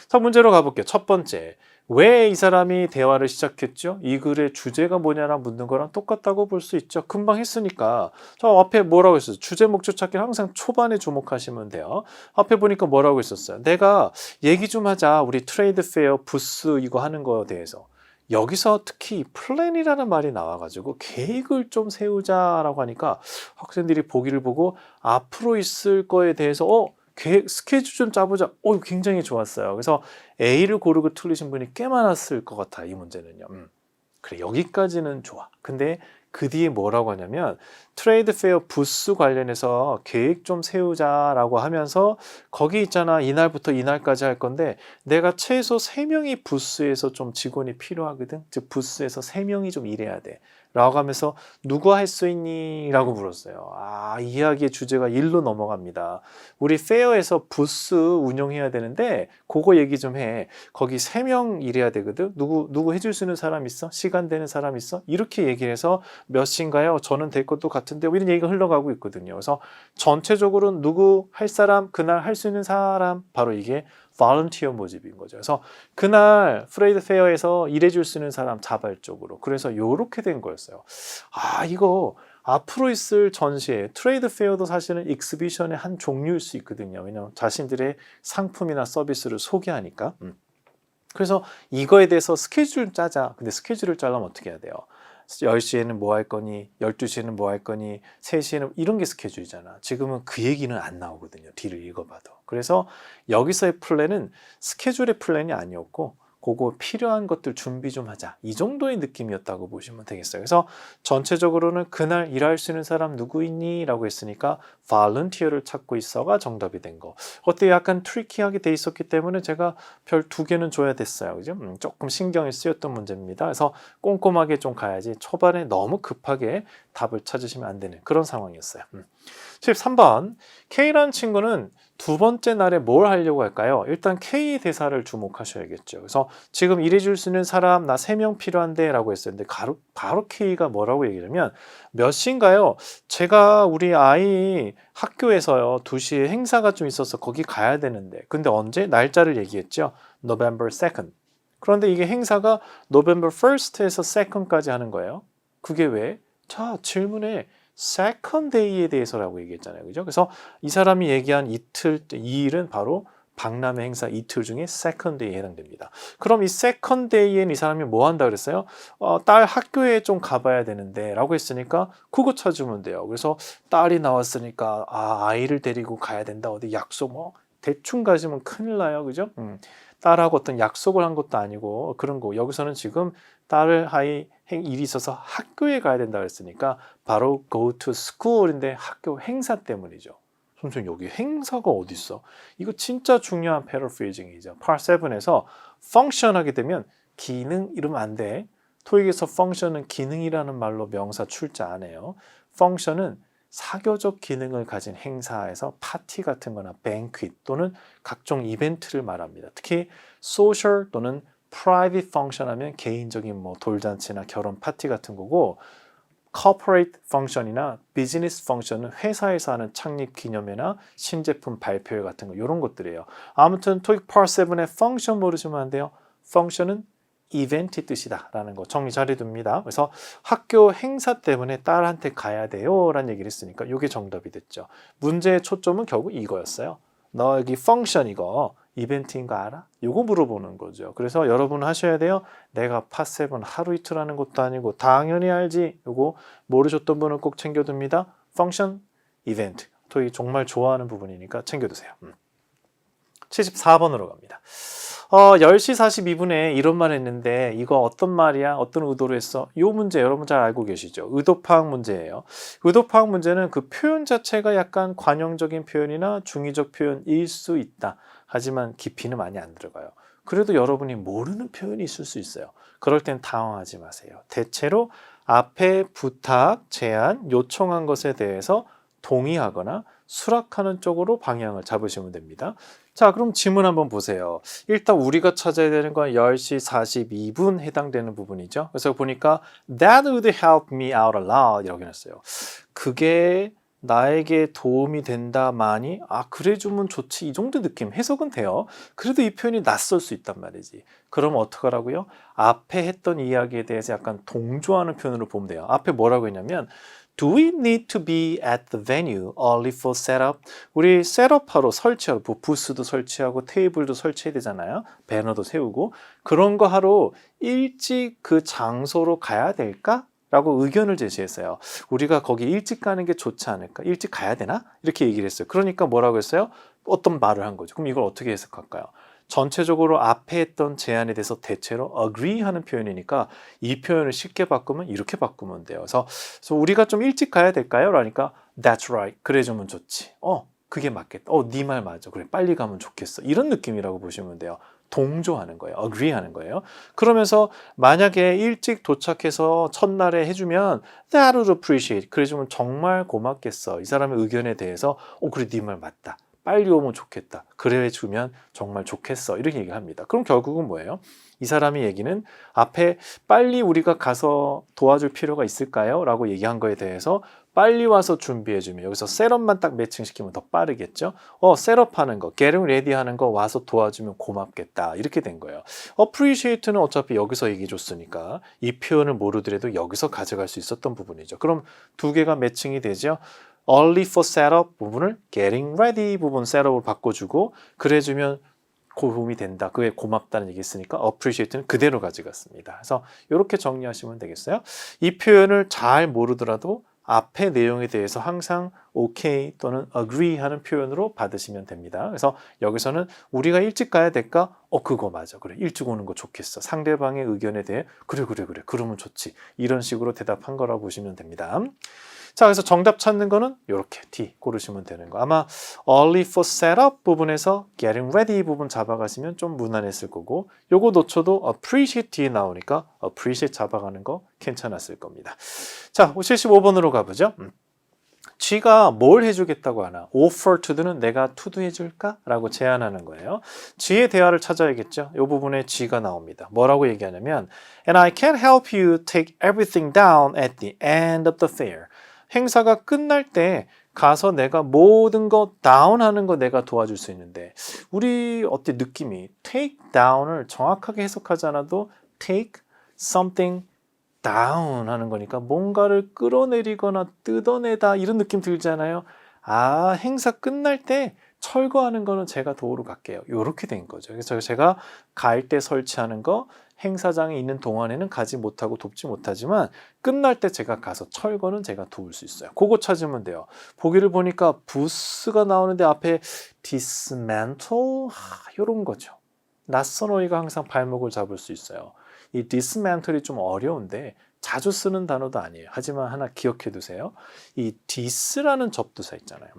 자, 문제로 가볼게요. 첫 번째. 왜 이 사람이 대화를 시작했죠? 이 글의 주제가 뭐냐라 묻는 거랑 똑같다고 볼 수 있죠. 금방 했으니까. 저 앞에 뭐라고 했어요? 주제 목적 찾기는 항상 초반에 주목하시면 돼요. 앞에 보니까 뭐라고 했었어요? 내가 얘기 좀 하자. 우리 트레이드 페어 부스 이거 하는 거에 대해서. 여기서 특히 플랜이라는 말이 나와가지고 계획을 좀 세우자라고 하니까 학생들이 보기를 보고 앞으로 있을 거에 대해서 계획, 스케줄 좀 짜보자. 굉장히 좋았어요. 그래서 A를 고르고 틀리신 분이 꽤 많았을 것 같아요. 이 문제는요. 그래, 여기까지는 좋아. 근데 그 뒤에 뭐라고 하냐면 트레이드 페어 부스 관련해서 계획 좀 세우자라고 하면서 거기 있잖아. 이날부터 이날까지 할 건데 내가 최소 3명이 부스에서 좀 직원이 필요하거든. 즉 부스에서 3명이 좀 일해야 돼. 라고 하면서 누구 할 수 있니? 라고 물었어요. 이 이야기의 주제가 일로 넘어갑니다. 우리 페어에서 부스 운영해야 되는데 그거 얘기 좀 해. 거기 3명 일해야 되거든. 누구 해줄 수 있는 사람 있어? 시간 되는 사람 있어? 이렇게 얘기를 해서 몇 시인가요? 저는 될 것도 같은데 이런 얘기가 흘러가고 있거든요. 그래서 전체적으로 누구 할 사람, 그날 할 수 있는 사람 바로 이게 volunteer 모집인 거죠. 그래서 그날 트레이드 페어에서 일해줄 수 있는 사람 자발적으로. 그래서 이렇게 된 거였어요. 이거 앞으로 있을 전시회, 트레이드 페어도 사실은 익스비션의 한 종류일 수 있거든요. 왜냐하면 자신들의 상품이나 서비스를 소개하니까. 그래서 이거에 대해서 스케줄을 짜자. 근데 스케줄을 짜려면 어떻게 해야 돼요? 10시에는 뭐 할 거니, 12시에는 뭐 할 거니, 3시에는 이런 게 스케줄이잖아. 지금은 그 얘기는 안 나오거든요. 뒤를 읽어봐도. 그래서 여기서의 플랜은 스케줄의 플랜이 아니었고 그거 필요한 것들 준비 좀 하자. 이 정도의 느낌이었다고 보시면 되겠어요. 그래서 전체적으로는 그날 일할 수 있는 사람 누구 있니? 라고 했으니까 volunteer를 찾고 있어가 정답이 된 거. 어때 약간 트리키하게 돼 있었기 때문에 제가 별 2개는 줘야 됐어요. 그죠? 조금 신경이 쓰였던 문제입니다. 그래서 꼼꼼하게 좀 가야지 초반에 너무 급하게 답을 찾으시면 안 되는 그런 상황이었어요. 13번 K라는 친구는 두 번째 날에 뭘 하려고 할까요? 일단 K 대사를 주목하셔야겠죠. 그래서 지금 일해줄 수 있는 사람 나 3명 필요한데 라고 했었는데 바로 K가 뭐라고 얘기를 하면 몇 시인가요? 제가 우리 아이 학교에서요 2시에 행사가 좀 있어서 거기 가야 되는데 근데 언제? 날짜를 얘기했죠. November 2nd. 그런데 이게 행사가 November 1st에서 2nd까지 하는 거예요. 그게 왜? 자, 질문에 second day에 대해서라고 얘기했잖아요. 그죠? 그래서 이 사람이 얘기한 이틀, 이 일은 바로 박람회 행사 이틀 중에 second day에 해당됩니다. 그럼 이 second day엔 이 사람이 뭐 한다 그랬어요? 딸 학교에 좀 가봐야 되는데 라고 했으니까 그거 찾으면 돼요. 그래서 딸이 나왔으니까 아이를 데리고 가야 된다. 어디 약속 뭐 대충 가시면 큰일 나요. 그죠? 딸하고 어떤 약속을 한 것도 아니고 그런 거. 여기서는 지금 딸을 일이 있어서 학교에 가야 된다 그랬으니까 바로 go to school인데 학교 행사 때문이죠. 선생님 여기 행사가 어디 있어? 이거 진짜 중요한 paraphrasing이죠. Part 7에서 function 하게 되면 기능 이러면 안 돼. 토익에서 function은 기능이라는 말로 명사 출제 안 해요. function은 사교적 기능을 가진 행사에서 파티 같은 거나 banquet 또는 각종 이벤트를 말합니다. 특히 social 또는 private function 하면 개인적인 뭐 돌잔치나 결혼 파티 같은 거고 corporate function이나 business function은 회사에서 하는 창립 기념회나 신제품 발표회 같은 거 이런 것들이에요. 아무튼 토익 Part 7의 function 모르시면 안 돼요. function은 이벤트 뜻이다 라는 거 정리 잘 해둡니다. 그래서 학교 행사 때문에 딸한테 가야 돼요 라는 얘기를 했으니까 이게 정답이 됐죠. 문제의 초점은 결국 이거였어요. 너 여기 function 이거 이벤트인 거 알아? 요거 물어보는 거죠. 그래서 여러분 하셔야 돼요. 내가 파7 하루 이틀 하는 것도 아니고 당연히 알지. 요거 모르셨던 분은 꼭 챙겨둡니다. function, 이벤트. 토익 정말 좋아하는 부분이니까 챙겨두세요. 74번으로 갑니다. 10시 42분에 이런 말 했는데 이거 어떤 말이야? 어떤 의도로 했어? 이 문제 여러분 잘 알고 계시죠? 의도 파악 문제예요. 의도 파악 문제는 그 표현 자체가 약간 관용적인 표현이나 중의적 표현일 수 있다. 하지만 깊이는 많이 안 들어가요. 그래도 여러분이 모르는 표현이 있을 수 있어요. 그럴 땐 당황하지 마세요. 대체로 앞에 부탁, 제안, 요청한 것에 대해서 동의하거나 수락하는 쪽으로 방향을 잡으시면 됩니다. 자, 그럼 지문 한번 보세요. 일단 우리가 찾아야 되는 건 10시 42분 해당되는 부분이죠. 그래서 보니까 That would help me out a lot 이라고 해놨어요. 그게 나에게 도움이 된다만이 그래주면 좋지 이 정도 느낌 해석은 돼요. 그래도 이 표현이 낯설 수 있단 말이지. 그럼 어떡하라고요? 앞에 했던 이야기에 대해서 약간 동조하는 표현으로 보면 돼요. 앞에 뭐라고 했냐면 Do we need to be at the venue early for setup? 우리 셋업하러 설치하고 부스도 설치하고 테이블도 설치해야 되잖아요. 배너도 세우고 그런 거 하러 일찍 그 장소로 가야 될까? 라고 의견을 제시했어요. 우리가 거기 일찍 가는 게 좋지 않을까? 일찍 가야 되나? 이렇게 얘기를 했어요. 그러니까 뭐라고 했어요? 어떤 말을 한 거죠. 그럼 이걸 어떻게 해석할까요? 전체적으로 앞에 했던 제안에 대해서 대체로 agree 하는 표현이니까 이 표현을 쉽게 바꾸면 이렇게 바꾸면 돼요. 그래서 우리가 좀 일찍 가야 될까요? 그러니까 that's right. 그래주면 좋지. 그게 맞겠다. 네 말 맞아. 그래, 빨리 가면 좋겠어. 이런 느낌이라고 보시면 돼요. 동조하는 거예요. agree 하는 거예요. 그러면서 만약에 일찍 도착해서 첫날에 해주면 that would appreciate. 그래주면 정말 고맙겠어. 이 사람의 의견에 대해서 그래, 네 말 맞다. 빨리 오면 좋겠다. 그래 해주면 정말 좋겠어. 이렇게 얘기를 합니다. 그럼 결국은 뭐예요? 이 사람의 얘기는 앞에 빨리 우리가 가서 도와줄 필요가 있을까요? 라고 얘기한 거에 대해서 빨리 와서 준비해주면 여기서 셋업만 딱 매칭시키면 더 빠르겠죠? 셋업하는 거, getting ready 하는 거 와서 도와주면 고맙겠다. 이렇게 된 거예요. appreciate는 어차피 여기서 얘기해 줬으니까 이 표현을 모르더라도 여기서 가져갈 수 있었던 부분이죠. 그럼 두 개가 매칭이 되죠? early for setup 부분을 getting ready 부분 셋업을 바꿔주고 그래주면 도움이 된다. 그게 고맙다는 얘기 있으니까 appreciate는 그대로 가져갔습니다. 그래서 이렇게 정리하시면 되겠어요. 이 표현을 잘 모르더라도 앞의 내용에 대해서 항상 OK 또는 agree 하는 표현으로 받으시면 됩니다. 그래서 여기서는 우리가 일찍 가야 될까? 그거 맞아. 그래. 일찍 오는 거 좋겠어. 상대방의 의견에 대해 그래. 그러면 좋지. 이런 식으로 대답한 거라고 보시면 됩니다. 자, 그래서 정답 찾는 거는 이렇게 D 고르시면 되는 거. 아마 early for setup 부분에서 getting ready 부분 잡아가시면 좀 무난했을 거고 요거 놓쳐도 appreciate 뒤에 나오니까 appreciate 잡아가는 거 괜찮았을 겁니다. 자, 75번으로 가보죠. G가 뭘 해주겠다고 하나? offer to는 내가 to do 해줄까? 라고 제안하는 거예요. G의 대화를 찾아야겠죠. 이 부분에 G가 나옵니다. 뭐라고 얘기하냐면 And I can help you take everything down at the end of the fair. 행사가 끝날 때 가서 내가 모든 거 다운하는 거 내가 도와줄 수 있는데 우리 어때 느낌이 take down을 정확하게 해석하지 않아도 take something down 하는 거니까 뭔가를 끌어내리거나 뜯어내다 이런 느낌 들잖아요. 행사 끝날 때 철거하는 거는 제가 도우러 갈게요. 이렇게 된 거죠. 그래서 제가 갈 때 설치하는 거 행사장에 있는 동안에는 가지 못하고 돕지 못하지만 끝날 때 제가 가서 철거는 제가 도울 수 있어요. 그거 찾으면 돼요. 보기를 보니까 부스가 나오는데 앞에 dismantle 이런 거죠. 낯선 어휘가 항상 발목을 잡을 수 있어요. 이 dismantle이 좀 어려운데 자주 쓰는 단어도 아니에요. 하지만 하나 기억해 두세요. 이 dis라는 접두사 있잖아요.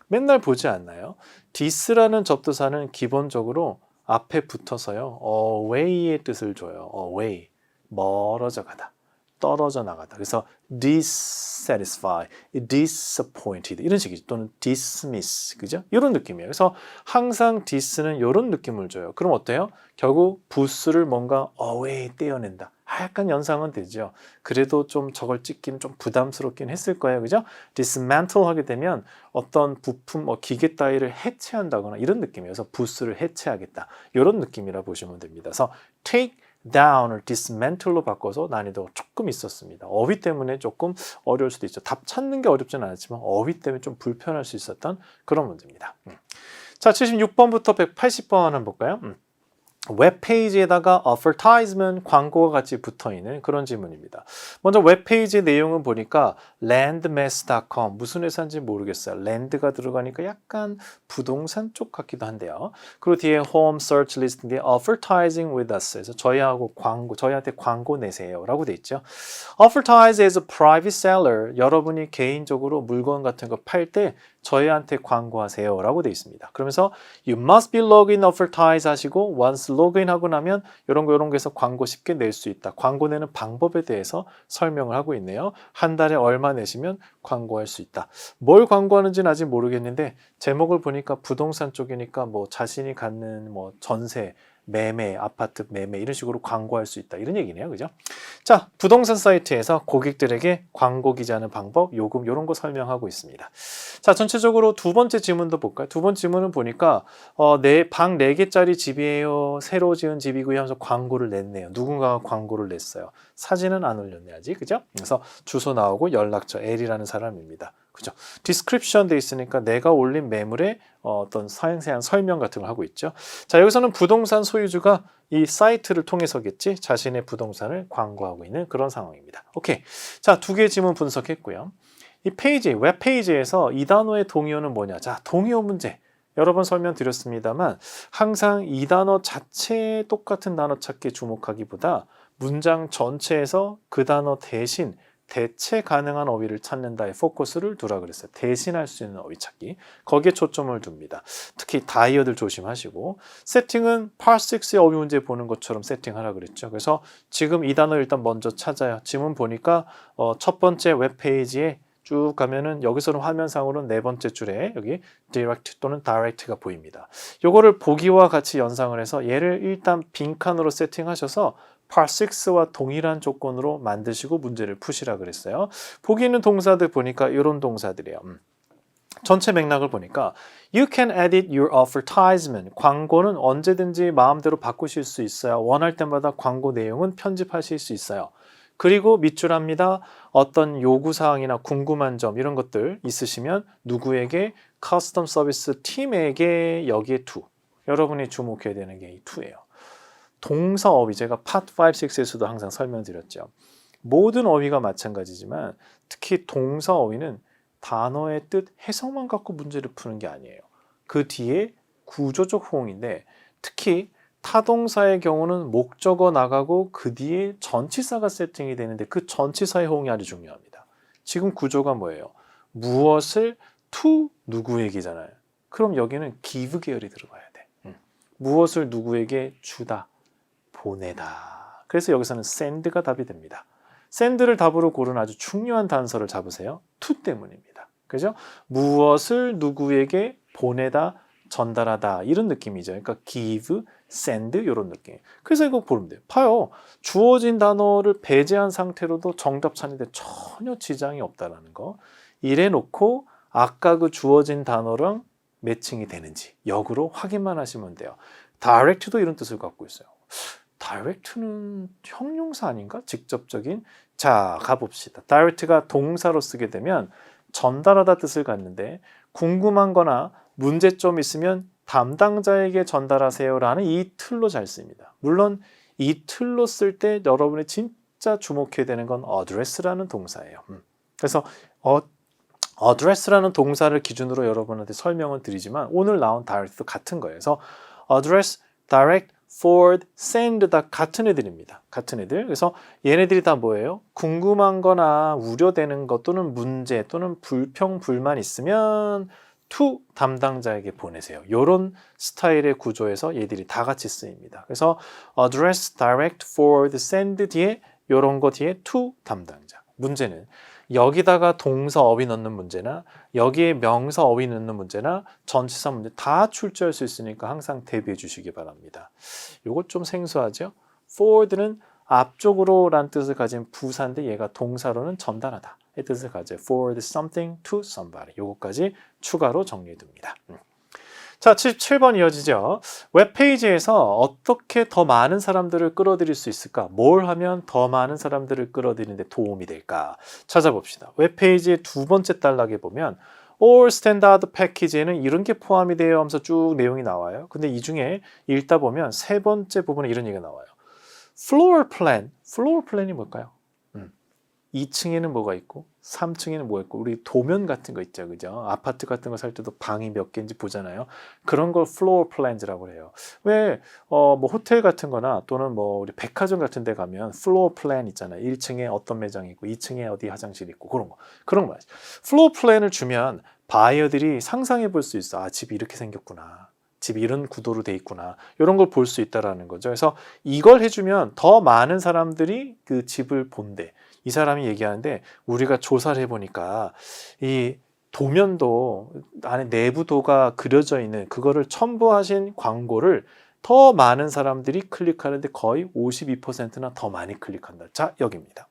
맨날 보지 않나요? dis라는 접두사는 기본적으로 앞에 붙어서요. away의 뜻을 줘요. away, 멀어져 가다, 떨어져 나가다. 그래서 dissatisfied, disappointed 이런 식이죠. 또는 dismiss, 그죠? 이런 느낌이에요. 그래서 항상 dis는 이런 느낌을 줘요. 그럼 어때요? 결국 부스를 뭔가 away 떼어낸다. 약간 연상은 되죠. 그래도 좀 저걸 찍기는 좀 부담스럽긴 했을 거예요. 그죠? dismantle 하게 되면 어떤 부품, 기계 따위를 해체한다거나 이런 느낌이에요. 그래서 부스를 해체하겠다. 이런 느낌이라 보시면 됩니다. 그래서 take down을 dismantle로 바꿔서 난이도가 조금 있었습니다. 어휘 때문에 조금 어려울 수도 있죠. 답 찾는 게 어렵지는 않았지만 어휘 때문에 좀 불편할 수 있었던 그런 문제입니다. 자, 76번부터 180번 한번 볼까요? 웹페이지에다가 advertisement 광고가 같이 붙어있는 그런 질문입니다. 먼저 웹페이지 내용은 보니까 landmass.com 무슨 회사인지 모르겠어요. land가 들어가니까 약간 부동산 쪽 같기도 한데요. 그리고 뒤에 home search list인데 advertising with us 그래서 저희한테 광고 내세요 라고 돼 있죠. advertise as a private seller 여러분이 개인적으로 물건 같은 거 팔 때 저희한테 광고하세요 라고 되어 있습니다. 그러면서 you must be login advertise 하시고 once login 하고 나면 이런 거 해서 광고 쉽게 낼 수 있다. 광고 내는 방법에 대해서 설명을 하고 있네요. 한 달에 얼마 내시면 광고할 수 있다. 뭘 광고하는지는 아직 모르겠는데 제목을 보니까 부동산 쪽이니까 자신이 갖는 전세 매매, 아파트 매매 이런 식으로 광고할 수 있다. 이런 얘기네요. 그죠? 자, 부동산 사이트에서 고객들에게 광고 기재하는 방법, 요금 이런 거 설명하고 있습니다. 자, 전체적으로 두 번째 질문도 볼까요? 두 번째 질문은 보니까 방 4개짜리 집이에요. 새로 지은 집이고요 하면서 광고를 냈네요. 누군가가 광고를 냈어요. 사진은 안 올렸네 아직. 그죠? 그래서 주소 나오고 연락처 L이라는 사람입니다. 그죠? 디스크립션 돼 있으니까 내가 올린 매물의 어떤 상세한 설명 같은 걸 하고 있죠. 자, 여기서는 부동산 소유주가 이 사이트를 통해서겠지 자신의 부동산을 광고하고 있는 그런 상황입니다. 오케이. 자, 두 개의 질문 분석했고요. 이 페이지, 웹페이지에서 이 단어의 동의어는 뭐냐? 자, 동의어 문제. 여러 번 설명드렸습니다만 항상 이 단어 자체에 똑같은 단어 찾기에 주목하기보다 문장 전체에서 그 단어 대신 대체 가능한 어휘를 찾는다에 포커스를 두라 그랬어요. 대신할 수 있는 어휘 찾기. 거기에 초점을 둡니다. 특히 다이어들 조심하시고 세팅은 Part 6의 어휘 문제 보는 것처럼 세팅하라 그랬죠. 그래서 지금 이 단어 일단 먼저 찾아요. 지금 보니까 첫 번째 웹페이지에 쭉 가면은 여기서는 화면상으로는 네 번째 줄에 여기 direct 또는 direct가 보입니다. 요거를 보기와 같이 연상을 해서 얘를 일단 빈칸으로 세팅하셔서 Part 6와 동일한 조건으로 만드시고 문제를 푸시라 그랬어요. 보기 있는 동사들 보니까 이런 동사들이에요. 전체 맥락을 보니까 You can edit your advertisement. 광고는 언제든지 마음대로 바꾸실 수 있어요. 원할 때마다 광고 내용은 편집하실 수 있어요. 그리고 밑줄 합니다. 어떤 요구사항이나 궁금한 점 이런 것들 있으시면 누구에게 커스텀 서비스 팀에게 여기에 to. 여러분이 주목해야 되는 게 이 to예요. 동사 어휘 제가 Part 5, 6에서도 항상 설명드렸죠. 모든 어휘가 마찬가지지만 특히 동사 어휘는 단어의 뜻, 해석만 갖고 문제를 푸는 게 아니에요. 그 뒤에 구조적 호응인데 특히 타동사의 경우는 목적어 나가고 그 뒤에 전치사가 세팅이 되는데 그 전치사의 호응이 아주 중요합니다. 지금 구조가 뭐예요? 무엇을 to 누구에게잖아요. 그럼 여기는 give 계열이 들어가야 돼. 무엇을 누구에게 주다, 보내다. 그래서 여기서는 send가 답이 됩니다. send를 답으로 고른 아주 중요한 단서를 잡으세요. to 때문입니다. 그죠? 무엇을 누구에게 보내다, 전달하다 이런 느낌이죠. 그러니까 give, send 이런 느낌. 그래서 이거 보면 돼요. 봐요. 주어진 단어를 배제한 상태로도 정답 찾는데 전혀 지장이 없다라는 거. 이래 놓고 아까 그 주어진 단어랑 매칭이 되는지 역으로 확인만 하시면 돼요. direct도 이런 뜻을 갖고 있어요. direct는 형용사 아닌가? 직접적인. 자, 가봅시다. direct가 동사로 쓰게 되면 전달하다 뜻을 갖는데 궁금한 거나 문제점 있으면 담당자에게 전달하세요라는 이 틀로 잘 씁니다. 물론 이 틀로 쓸 때 여러분이 진짜 주목해야 되는 건 address라는 동사예요. 그래서 address라는 동사를 기준으로 여러분한테 설명을 드리지만 오늘 나온 direct도 같은 거예요. 그래서 address, direct, forward, send 다 같은 애들입니다. 같은 애들. 그래서 얘네들이 다 뭐예요? 궁금한 거나 우려되는 것 또는 문제 또는 불평, 불만 있으면 to 담당자에게 보내세요. 이런 스타일의 구조에서 얘들이 다 같이 쓰입니다. 그래서 address, direct, forward, send 뒤에 이런 거 뒤에 to 담당자. 문제는 여기다가 동사 어휘 넣는 문제나 여기에 명사 어휘 넣는 문제나 전치사 문제 다 출제할 수 있으니까 항상 대비해 주시기 바랍니다. 이것 좀 생소하죠? forward는 앞쪽으로 란 뜻을 가진 부사인데 얘가 동사로는 전달하다 의 뜻을 가져요. forward something to somebody. 이것까지 추가로 정리해 둡니다. 자, 77번 이어지죠. 웹페이지에서 어떻게 더 많은 사람들을 끌어들일 수 있을까? 뭘 하면 더 많은 사람들을 끌어들이는데 도움이 될까? 찾아봅시다. 웹페이지의 두 번째 단락에 보면 All Standard Package에는 이런 게 포함이 돼요 하면서 쭉 내용이 나와요. 근데 이 중에 읽다 보면 세 번째 부분에 이런 얘기가 나와요. Floor Plan. Floor Plan이 뭘까요? 2층에는 뭐가 있고 3층에는 뭐가 있고 우리 도면 같은 거 있죠. 그죠? 아파트 같은 거 살 때도 방이 몇 개인지 보잖아요. 그런 걸 floor plans라고 해요. 왜 뭐 호텔 같은 거나 또는 뭐 우리 백화점 같은 데 가면 floor plan 있잖아요. 1층에 어떤 매장이 있고 2층에 어디 화장실 있고 그런 거. 그런 거. floor plan을 주면 바이어들이 상상해 볼 수 있어. 아, 집이 이렇게 생겼구나. 집이 이런 구도로 돼 있구나. 이런 걸 볼 수 있다라는 거죠. 그래서 이걸 해주면 더 많은 사람들이 그 집을 본대. 이 사람이 얘기하는데 우리가 조사를 해보니까 이 도면도 안에 내부도가 그려져 있는 그거를 첨부하신 광고를 더 많은 사람들이 클릭하는데 거의 52%나 더 많이 클릭한다. 자, 여기입니다.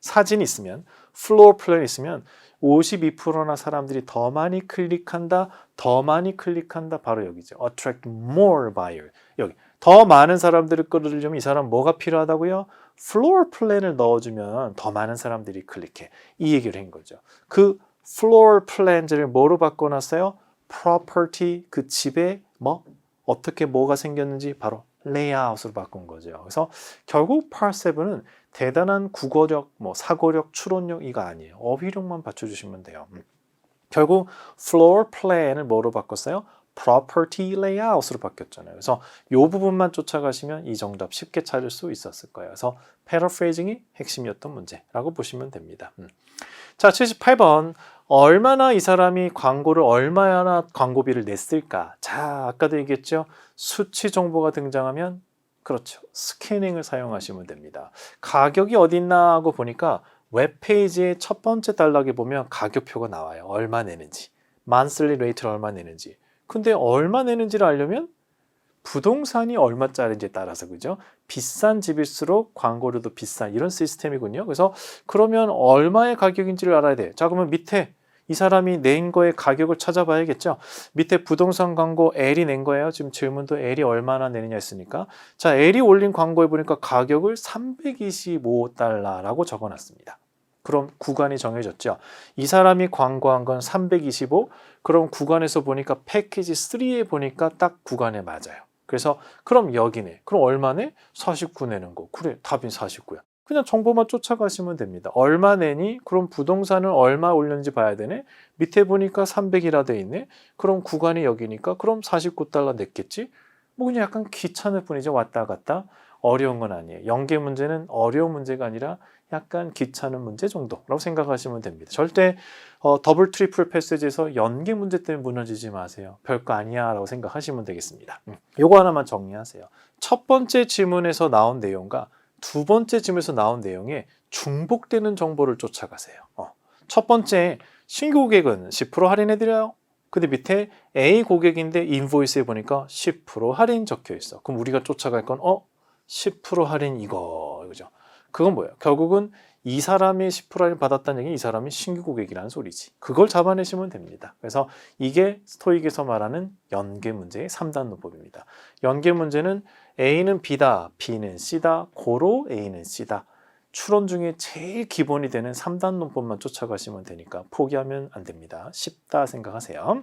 사진 있으면 플로어 플랜 있으면 52%나 사람들이 더 많이 클릭한다. 더 많이 클릭한다. 바로 여기죠. Attract more buyer. 여기. 더 많은 사람들을 끌어들이려면 이 사람 뭐가 필요하다고요? floor plan을 넣어주면 더 많은 사람들이 클릭해. 이 얘기를 한 거죠. 그 floor plan을 뭐로 바꿔놨어요? property, 그 집에 뭐 어떻게 뭐가 생겼는지 바로 layout으로 바꾼 거죠. 그래서 결국 Part 7은 대단한 국어력, 뭐 사고력, 추론력 이거 아니에요. 어휘력만 받쳐주시면 돼요. 결국 floor plan을 뭐로 바꿨어요? property layout으로 바뀌었잖아요. 그래서 이 부분만 쫓아가시면 이 정답 쉽게 찾을 수 있었을 거예요. 그래서 paraphrasing이 핵심이었던 문제라고 보시면 됩니다. 자, 78번. 얼마나 이 사람이 광고를 얼마나 광고비를 냈을까? 자, 아까도 얘기했죠. 수치 정보가 등장하면 그렇죠. 스캐닝을 사용하시면 됩니다. 가격이 어디 있나 하고 보니까 웹페이지의 첫 번째 단락에 보면 가격표가 나와요. 얼마 내는지. monthly rate를 얼마 내는지. 근데 얼마 내는지를 알려면 부동산이 얼마짜리인지에 따라서 그죠? 비싼 집일수록 광고료도 비싼 이런 시스템이군요. 그래서 그러면 얼마의 가격인지를 알아야 돼. 자, 그러면 밑에 이 사람이 낸 거의 가격을 찾아봐야겠죠. 밑에 부동산 광고 L이 낸 거예요. 지금 질문도 L이 얼마나 내느냐 했으니까. 자, L이 올린 광고에 보니까 가격을 $325라고 적어놨습니다. 그럼 구간이 정해졌죠. 이 사람이 광고한 건 325. 그럼 구간에서 보니까 패키지 3에 보니까 딱 구간에 맞아요. 그래서 그럼 여기네. 그럼 얼마네? 49 내는 거. 그래, 답이 49야. 그냥 정보만 쫓아가시면 됩니다. 얼마 내니? 그럼 부동산을 얼마 올렸는지 봐야 되네. 밑에 보니까 300이라 돼 있네. 그럼 구간이 여기니까 그럼 49달러 냈겠지? 뭐 그냥 약간 귀찮을 뿐이죠. 왔다 갔다. 어려운 건 아니에요. 연계 문제는 어려운 문제가 아니라 약간 귀찮은 문제 정도라고 생각하시면 됩니다. 절대 더블 트리플 패스지에서 연계 문제 때문에 무너지지 마세요. 별거 아니야 라고 생각하시면 되겠습니다. 요거 하나만 정리하세요. 첫 번째 지문에서 나온 내용과 두 번째 질문에서 나온 내용에 중복되는 정보를 쫓아가세요. 첫 번째, 신규 고객은 10% 할인해드려요. 근데 밑에 A 고객인데 인보이스에 보니까 10% 할인 적혀 있어. 그럼 우리가 쫓아갈 건 10% 할인 이거죠. 그건 뭐예요? 결국은 이 사람이 10% 할인 받았다는 얘기는 이 사람이 신규 고객이라는 소리지. 그걸 잡아내시면 됩니다. 그래서 이게 스토익에서 말하는 연계 문제의 3단 논법입니다. 연계 문제는 A는 B다, B는 C다, 고로 A는 C다. 추론 중에 제일 기본이 되는 3단 논법만 쫓아가시면 되니까 포기하면 안 됩니다. 쉽다 생각하세요.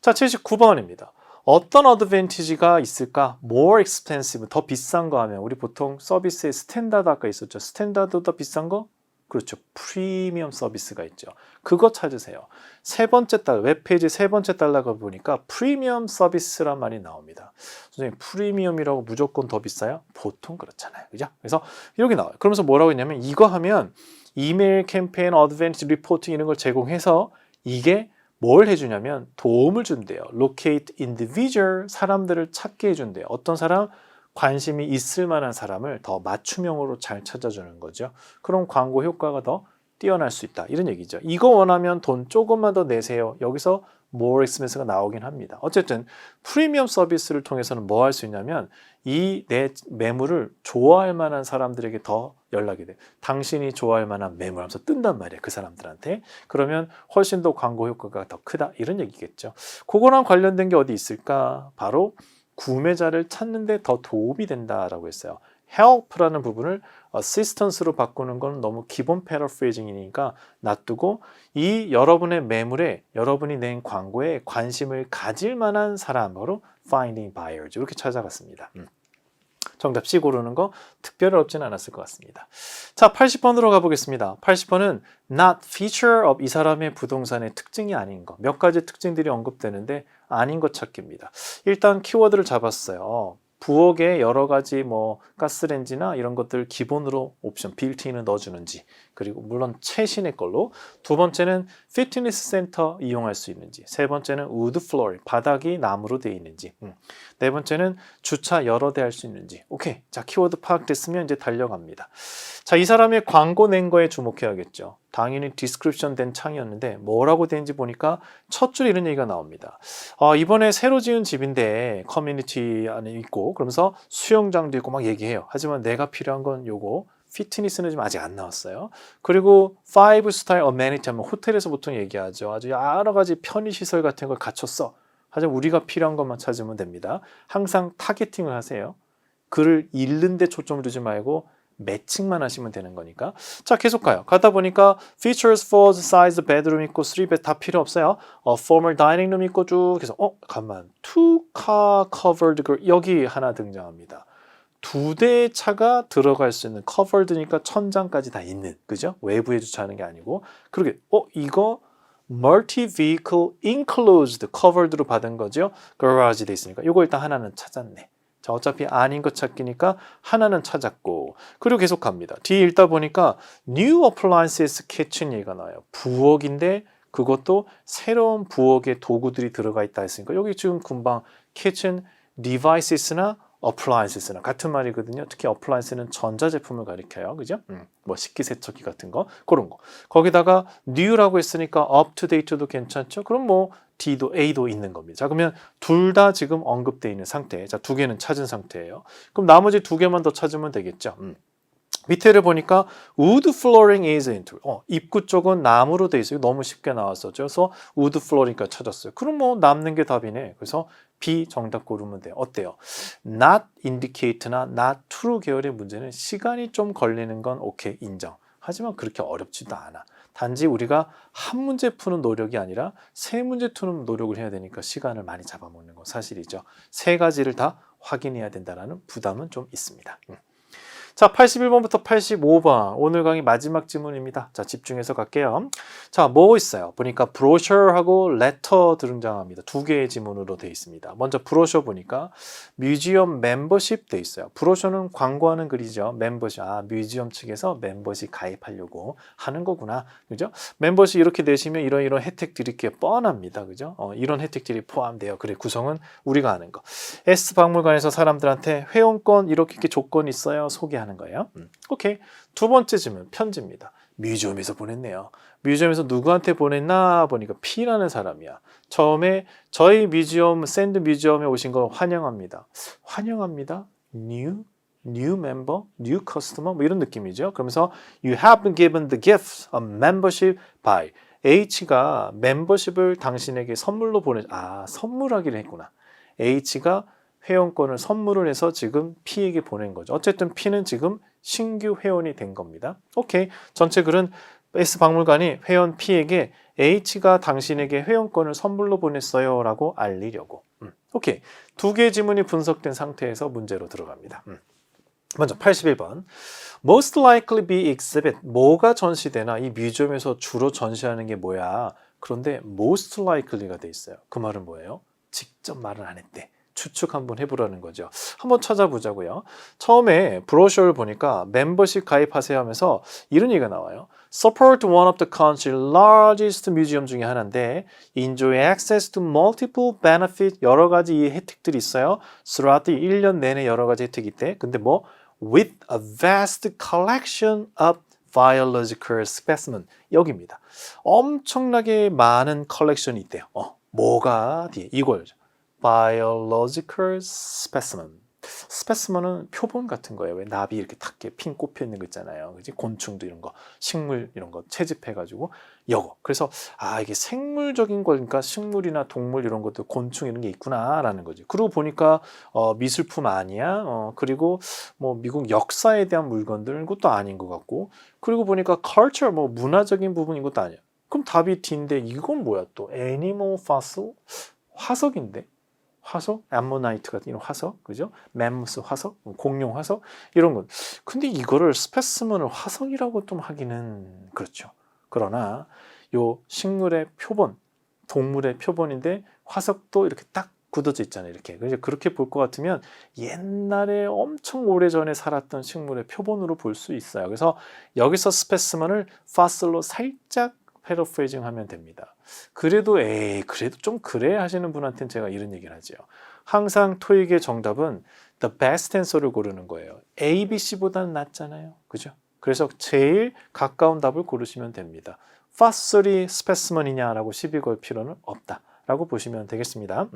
자, 79번입니다. 어떤 어드밴티지가 있을까? more expensive, 더 비싼 거 하면 우리 보통 서비스에 스탠다드 아까 있었죠. 스탠다드보다 비싼 거? 그렇죠. 프리미엄 서비스가 있죠. 그거 찾으세요. 세 번째 달러, 웹페이지 세 번째 달러가 보니까 프리미엄 서비스란 말이 나옵니다. 선생님, 프리미엄이라고 무조건 더 비싸요? 보통 그렇잖아요. 그죠? 그래서 여기 나와요. 그러면서 뭐라고 했냐면 이거 하면 이메일 캠페인, 어드밴티지 리포팅 이런 걸 제공해서 이게 뭘 해주냐면 도움을 준대요. locate individual, 사람들을 찾게 해준대요. 어떤 사람? 관심이 있을 만한 사람을 더 맞춤형으로 잘 찾아주는 거죠. 그럼 광고 효과가 더 뛰어날 수 있다. 이런 얘기죠. 이거 원하면 돈 조금만 더 내세요. 여기서 more expense가 나오긴 합니다. 어쨌든 프리미엄 서비스를 통해서는 뭐 할 수 있냐면 이 내 매물을 좋아할 만한 사람들에게 더 연락이 돼. 당신이 좋아할 만한 매물 하면서 뜬단 말이에요. 그 사람들한테. 그러면 훨씬 더 광고 효과가 더 크다. 이런 얘기겠죠. 그거랑 관련된 게 어디 있을까? 바로 구매자를 찾는 데 더 도움이 된다라고 했어요. help라는 부분을 assistance로 바꾸는 건 너무 기본 패러프레이징이니까 놔두고 이 여러분의 매물에 여러분이 낸 광고에 관심을 가질 만한 사람으로 finding buyers 이렇게 찾아갔습니다. 정답 C 고르는 거 특별히 어렵진 않았을 것 같습니다. 자, 80번으로 가보겠습니다. 80번은 not feature of 이 사람의 부동산의 특징이 아닌 것. 몇 가지 특징들이 언급되는데 아닌 것 찾기입니다. 일단 키워드를 잡았어요. 부엌에 여러 가지 뭐 가스레인지나 이런 것들 기본으로 옵션 빌트인을 넣어주는지, 그리고 물론 최신의 걸로. 두 번째는 피트니스 센터 이용할 수 있는지, 세 번째는 우드 플로어 바닥이 나무로 되어 있는지, 네 번째는 주차 여러 대 할 수 있는지. 오케이, 자, 키워드 파악됐으면 이제 달려갑니다. 자, 이 사람의 광고 낸 거에 주목해야겠죠. 당연히 디스크립션 된 창이었는데 뭐라고 되는지 보니까 첫 줄에 이런 얘기가 나옵니다. 이번에 새로 지은 집인데 커뮤니티 안에 있고 그러면서 수영장도 있고 막 얘기해요. 하지만 내가 필요한 건 요거 피트니스는 지금 아직 안 나왔어요. 그리고 5스타 어메니티 하면 호텔에서 보통 얘기하죠. 아주 여러 가지 편의시설 같은 걸 갖췄어. 하지만 우리가 필요한 것만 찾으면 됩니다. 항상 타겟팅을 하세요. 글을 읽는 데 초점을 두지 말고 매칭만 하시면 되는 거니까. 자, 계속 가요. 가다 보니까 features for the size bedroom 있고 3bed 다 필요 없어요. formal dining room 있고 쭉 해서 잠깐만. 2car covered girl 여기 하나 등장합니다. 두 대의 차가 들어갈 수 있는 covered니까 천장까지 다 있는, 그죠? 외부에 주차하는 게 아니고. 그러게 이거 multi-vehicle enclosed covered로 받은 거죠. garage 돼 있으니까 이거 일단 하나는 찾았네. 자, 어차피 아닌 것 찾기니까 하나는 찾았고. 그리고 계속 갑니다. 뒤에 읽다 보니까 new appliances kitchen 얘기가 나와요. 부엌인데 그것도 새로운 부엌의 도구들이 들어가 있다 했으니까 여기 지금 금방 kitchen devices나 appliances나 같은 말이거든요. 특히 appliance는 전자제품을 가리켜요. 그죠? 뭐 식기세척기 같은 거, 그런 거. 거기다가 new라고 했으니까 up to date도 괜찮죠? 그럼 뭐 D도 A도 있는 겁니다. 자, 그러면 둘 다 지금 언급되어 있는 상태. 자, 두 개는 찾은 상태예요. 그럼 나머지 두 개만 더 찾으면 되겠죠. 밑에를 보니까 wood flooring is into. 입구 쪽은 나무로 돼 있어요. 너무 쉽게 나왔었죠. 그래서 wood flooring까지 찾았어요. 그럼 뭐 남는 게 답이네. 그래서 B 정답 고르면 돼요. 어때요? not indicate나 not true 계열의 문제는 시간이 좀 걸리는 건 오케이, 인정. 하지만 그렇게 어렵지도 않아. 단지 우리가 한 문제 푸는 노력이 아니라 세 문제 푸는 노력을 해야 되니까 시간을 많이 잡아먹는 건 사실이죠. 세 가지를 다 확인해야 된다는 부담은 좀 있습니다. 자, 81번부터 85번. 오늘 강의 마지막 지문입니다. 자, 집중해서 갈게요. 자, 뭐 있어요? 보니까 brochure하고 letter 등장합니다. 두 개의 지문으로 되어 있습니다. 먼저 브로셔 보니까 뮤지엄 멤버십 돼 있어요. 브로셔는 광고하는 글이죠. 멤버십. 아, 뮤지엄 측에서 멤버십 가입하려고 하는 거구나. 그죠? 멤버십 이렇게 내시면 이런 혜택들이 이렇게 뻔합니다. 그죠? 이런 혜택들이 포함돼요. 그래, 구성은 우리가 아는 거. S 박물관에서 사람들한테 회원권 이렇게 조건이 있어요. 소개하는 거예요. 오케이. 두 번째 질문, 편지입니다. 뮤지엄에서 보냈네요. 뮤지엄에서 누구한테 보냈나 보니까 P라는 사람이야. 처음에 저희 뮤지엄, 샌드 뮤지엄에 오신 거 환영합니다. 환영합니다. new member, new customer 뭐 이런 느낌이죠. 그러면서 you have been given the gift of membership by H가 멤버십을 당신에게 선물로 선물하기로 했구나. H가 회원권을 선물을 해서 지금 P에게 보낸 거죠. 어쨌든 P는 지금 신규 회원이 된 겁니다. 오케이. 전체 글은 S 박물관이 회원 P에게 H가 당신에게 회원권을 선물로 보냈어요 라고 알리려고. 오케이. 두 개의 지문이 분석된 상태에서 문제로 들어갑니다. 먼저 81번. Most likely be exhibit. 뭐가 전시되나? 이 뮤지엄에서 주로 전시하는 게 뭐야? 그런데 most likely가 돼 있어요. 그 말은 뭐예요? 직접 말은 안 했대. 추측 한번 해보라는 거죠. 한번 찾아보자고요. 처음에 브로셔를 보니까 멤버십 가입하세요 하면서 이런 얘기가 나와요. Support one of the country's largest museum 중에 하나인데 enjoy access to multiple benefits. 여러 가지 이 혜택들이 있어요. throughout the 1년 내내 여러 가지 혜택이 있대. 근데 뭐 with a vast collection of biological specimen. 여기입니다. 엄청나게 많은 컬렉션이 있대요. 뭐가 뒤에 이거죠. biological specimen. 스페스먼은 표본 같은 거예요. 왜 나비 이렇게 탁게 핀 꼽혀 있는 거 있잖아요. 그지? 곤충도 이런 거, 식물 이런 거 채집해가지고 요거. 그래서 이게 생물적인 거니까 식물이나 동물 이런 것도 곤충 이런 게 있구나라는 거지. 그러고 보니까 미술품 아니야. 그리고 뭐 미국 역사에 대한 물건들 그것도 아닌 것 같고. 그리고 보니까 culture 뭐 문화적인 부분인 것도 아니야. 그럼 답이 D인데 이건 뭐야 또? animal fossil 화석인데. 화석, 암모나이트 같은 이런 화석, 그죠? 맘무스 화석, 공룡 화석 이런 것. 근데 이거를 스페시먼을 화석이라고 좀 하기는 그렇죠. 그러나 요 식물의 표본, 동물의 표본인데 화석도 이렇게 딱 굳어져 있잖아요. 이렇게. 그렇게 볼 것 같으면 옛날에 엄청 오래전에 살았던 식물의 표본으로 볼 수 있어요. 그래서 여기서 스페시먼을 파슬로 살짝 패러프레이징 하면 됩니다. 그래도 좀 그래 하시는 분한테는 제가 이런 얘기를 하죠. 항상 토익의 정답은 the best answer를 고르는 거예요. A, B, C보다는 낫잖아요. 그죠? 그래서 제일 가까운 답을 고르시면 됩니다. fossil이 스페시먼이냐라고 시비 걸 필요는 없다라고 보시면 되겠습니다.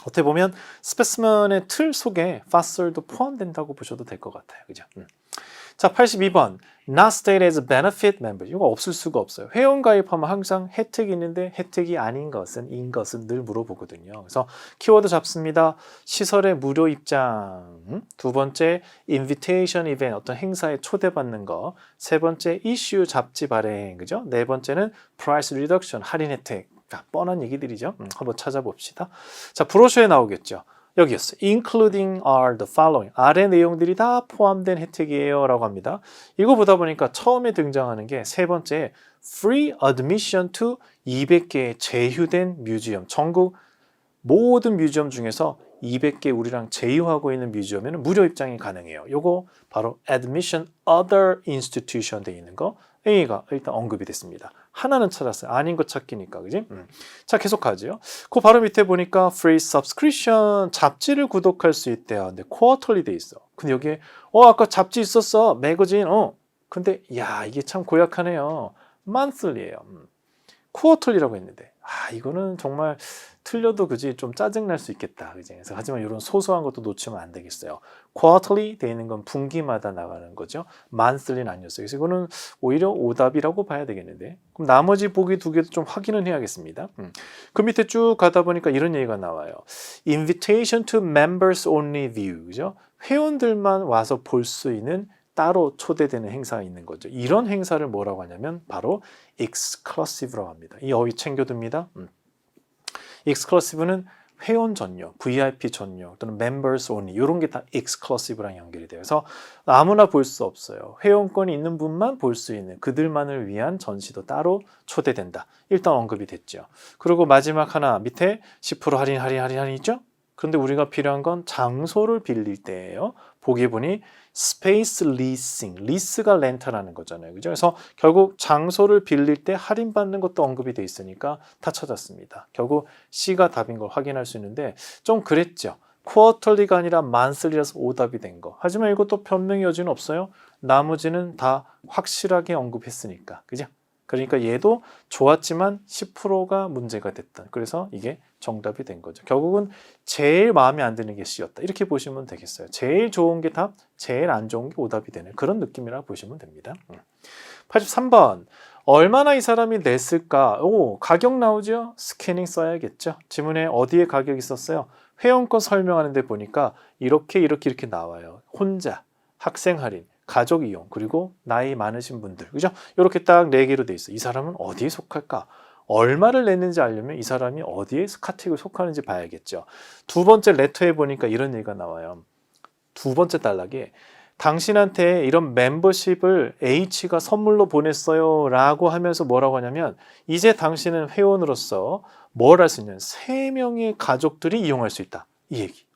어떻게 보면 스페시먼의 틀 속에 fossil도 포함된다고 보셔도 될 것 같아요. 그죠? 자, 82번. Not stated as a benefit member. 이거 없을 수가 없어요. 회원 가입하면 항상 혜택이 있는데 혜택이 아닌 것은, 인 것은 늘 물어보거든요. 그래서 키워드 잡습니다. 시설의 무료 입장. 두 번째, invitation event. 어떤 행사에 초대받는 거. 세 번째, issue 잡지 발행. 그죠? 네 번째는 price reduction. 할인 혜택. 뻔한 얘기들이죠. 한번 찾아봅시다. 자, 브로셔에 나오겠죠. 여기였어요. Including are the following. 아래 내용들이 다 포함된 혜택이에요 라고 합니다. 이거 보다 보니까 처음에 등장하는 게 세 번째 Free admission to 200개의 제휴된 뮤지엄. 전국 모든 뮤지엄 중에서 200개 우리랑 제휴하고 있는 뮤지엄에는 무료 입장이 가능해요. 요거 바로 admission other institution 돼 있는 거 A가 일단 언급이 됐습니다. 하나는 찾았어요. 아닌 거 찾기니까, 그지? 자, 계속하죠. 그 바로 밑에 보니까 free subscription 잡지를 구독할 수 있대요. 근데 quarterly 돼 있어. 근데 여기에 아까 잡지 있었어. 매거진. 근데 이게 참 고약하네요. monthly예요. quarterly라고 했는데 이거는 정말 틀려도 그지 좀 짜증날 수 있겠다. 그지? 그래서 하지만 이런 소소한 것도 놓치면 안 되겠어요. quarterly 돼 있는 건 분기마다 나가는 거죠. monthly는 아니었어요. 그래서 이거는 오히려 오답이라고 봐야 되겠는데. 그럼 나머지 보기 두 개도 좀 확인은 해야겠습니다. 그 밑에 쭉 가다 보니까 이런 얘기가 나와요. invitation to members only view. 그죠? 회원들만 와서 볼 수 있는 따로 초대되는 행사가 있는 거죠. 이런 행사를 뭐라고 하냐면 바로 exclusive라고 합니다. 이 어휘 챙겨둡니다. exclusive는 회원 전용, VIP 전용 또는 members only 이런 게 다 exclusive랑 연결이 돼요. 그래서 아무나 볼 수 없어요. 회원권이 있는 분만 볼 수 있는 그들만을 위한 전시도 따로 초대된다. 일단 언급이 됐죠. 그리고 마지막 하나 밑에 10% 할인 있죠? 그런데 우리가 필요한 건 장소를 빌릴 때예요. 보기 보니 스페이스 리싱, 리스가 렌탈하는 거잖아요. 그죠? 그래서 결국 장소를 빌릴 때 할인받는 것도 언급이 돼 있으니까 다 찾았습니다. 결국 C가 답인 걸 확인할 수 있는데 좀 그랬죠. 쿼터리가 아니라 만슬리라서 오답이 된 거. 하지만 이것도 변명의 여지는 없어요. 나머지는 다 확실하게 언급했으니까. 그죠? 그러니까 얘도 좋았지만 10%가 문제가 됐다. 그래서 이게 정답이 된 거죠. 결국은 제일 마음에 안 드는 게 C였다. 이렇게 보시면 되겠어요. 제일 좋은 게 답, 제일 안 좋은 게 오답이 되는 그런 느낌이라고 보시면 됩니다. 83번. 얼마나 이 사람이 냈을까? 오, 가격 나오죠? 스캐닝 써야겠죠? 지문에 어디에 가격이 있었어요? 회원권 설명하는데 보니까 이렇게 나와요. 혼자, 학생 할인, 가족 이용, 그리고 나이 많으신 분들. 그죠? 이렇게 딱 4개로 돼 있어요. 이 사람은 어디에 속할까? 얼마를 냈는지 알려면 이 사람이 어디에 카테고리에 속하는지 봐야겠죠. 두 번째 레터에 보니까 이런 얘기가 나와요. 두 번째 단락에 당신한테 이런 멤버십을 H가 선물로 보냈어요 라고 하면서 뭐라고 하냐면 이제 당신은 회원으로서 뭘 할 수 있는 3명의 가족들이 이용할 수 있다. 이 얘기.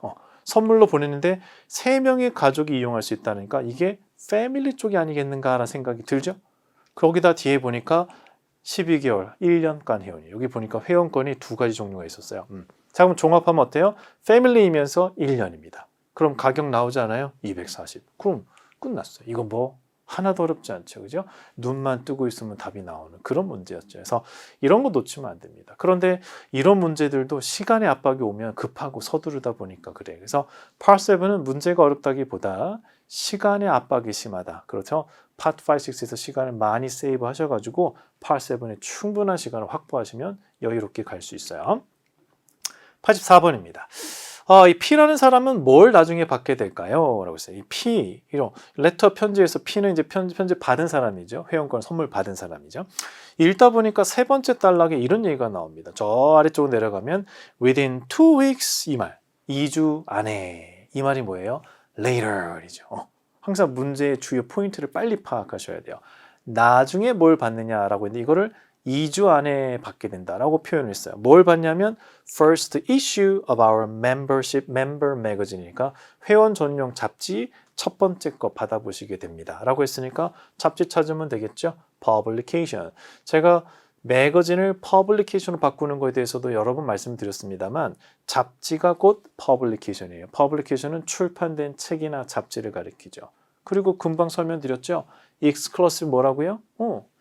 선물로 보냈는데 3명의 가족이 이용할 수 있다니까 이게 패밀리 쪽이 아니겠는가라는 생각이 들죠. 거기다 뒤에 보니까 12개월, 1년간 회원이 여기 보니까 회원권이 2가지 종류가 있었어요. 자, 그럼 종합하면 어때요? 패밀리이면서 1년입니다. 그럼 가격 나오잖아요. 240. 그럼 끝났어요. 이거 뭐 하나도 어렵지 않죠. 그죠? 눈만 뜨고 있으면 답이 나오는 그런 문제였죠. 그래서 이런 거 놓치면 안 됩니다. 그런데 이런 문제들도 시간의 압박이 오면 급하고 서두르다 보니까 그래요. 그래서 Part 7은 문제가 어렵다기보다 시간의 압박이 심하다. 그렇죠? Part 5, 6에서 시간을 많이 세이브 하셔가지고 Part 7에 충분한 시간을 확보하시면 여유롭게 갈 수 있어요. 84번입니다. 이 P라는 사람은 뭘 나중에 받게 될까요? 라고 했어요. 이 P, 이런 레터 편지에서 P는 이제 편지 받은 사람이죠. 회원권 선물 받은 사람이죠. 읽다 보니까 세 번째 단락에 이런 얘기가 나옵니다. 저 아래쪽으로 내려가면 within 2 weeks 이 말, 2주 안에 이 말이 뭐예요? later이죠. 항상 문제의 주요 포인트를 빨리 파악하셔야 돼요. 나중에 뭘 받느냐라고 했는데 이거를 2주 안에 받게 된다라고 표현을 했어요. 뭘 받냐면 first issue of our membership member magazine이니까 회원 전용 잡지 첫 번째 거 받아보시게 됩니다. 라고 했으니까 잡지 찾으면 되겠죠? publication. 제가 매거진을 publication으로 바꾸는 거에 대해서도 여러 번 말씀드렸습니다만 잡지가 곧 publication이에요. publication은 출판된 책이나 잡지를 가리키죠. 그리고 금방 설명드렸죠. exclusive 뭐라고요?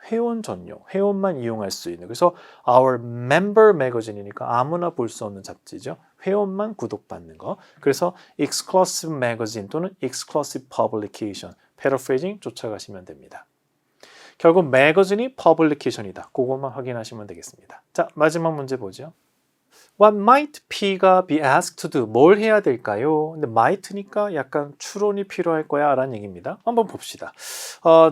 회원 전용, 회원만 이용할 수 있는. 그래서 our member magazine이니까 아무나 볼 수 없는 잡지죠. 회원만 구독받는 거. 그래서 exclusive magazine 또는 exclusive publication, paraphrasing 쫓아가시면 됩니다. 결국 매거진이 publication이다. 그것만 확인하시면 되겠습니다. 자, 마지막 문제 보죠. What might P가 be asked to do? 뭘 해야 될까요? 근데 might니까 약간 추론이 필요할 거야 라는 얘기입니다. 한번 봅시다.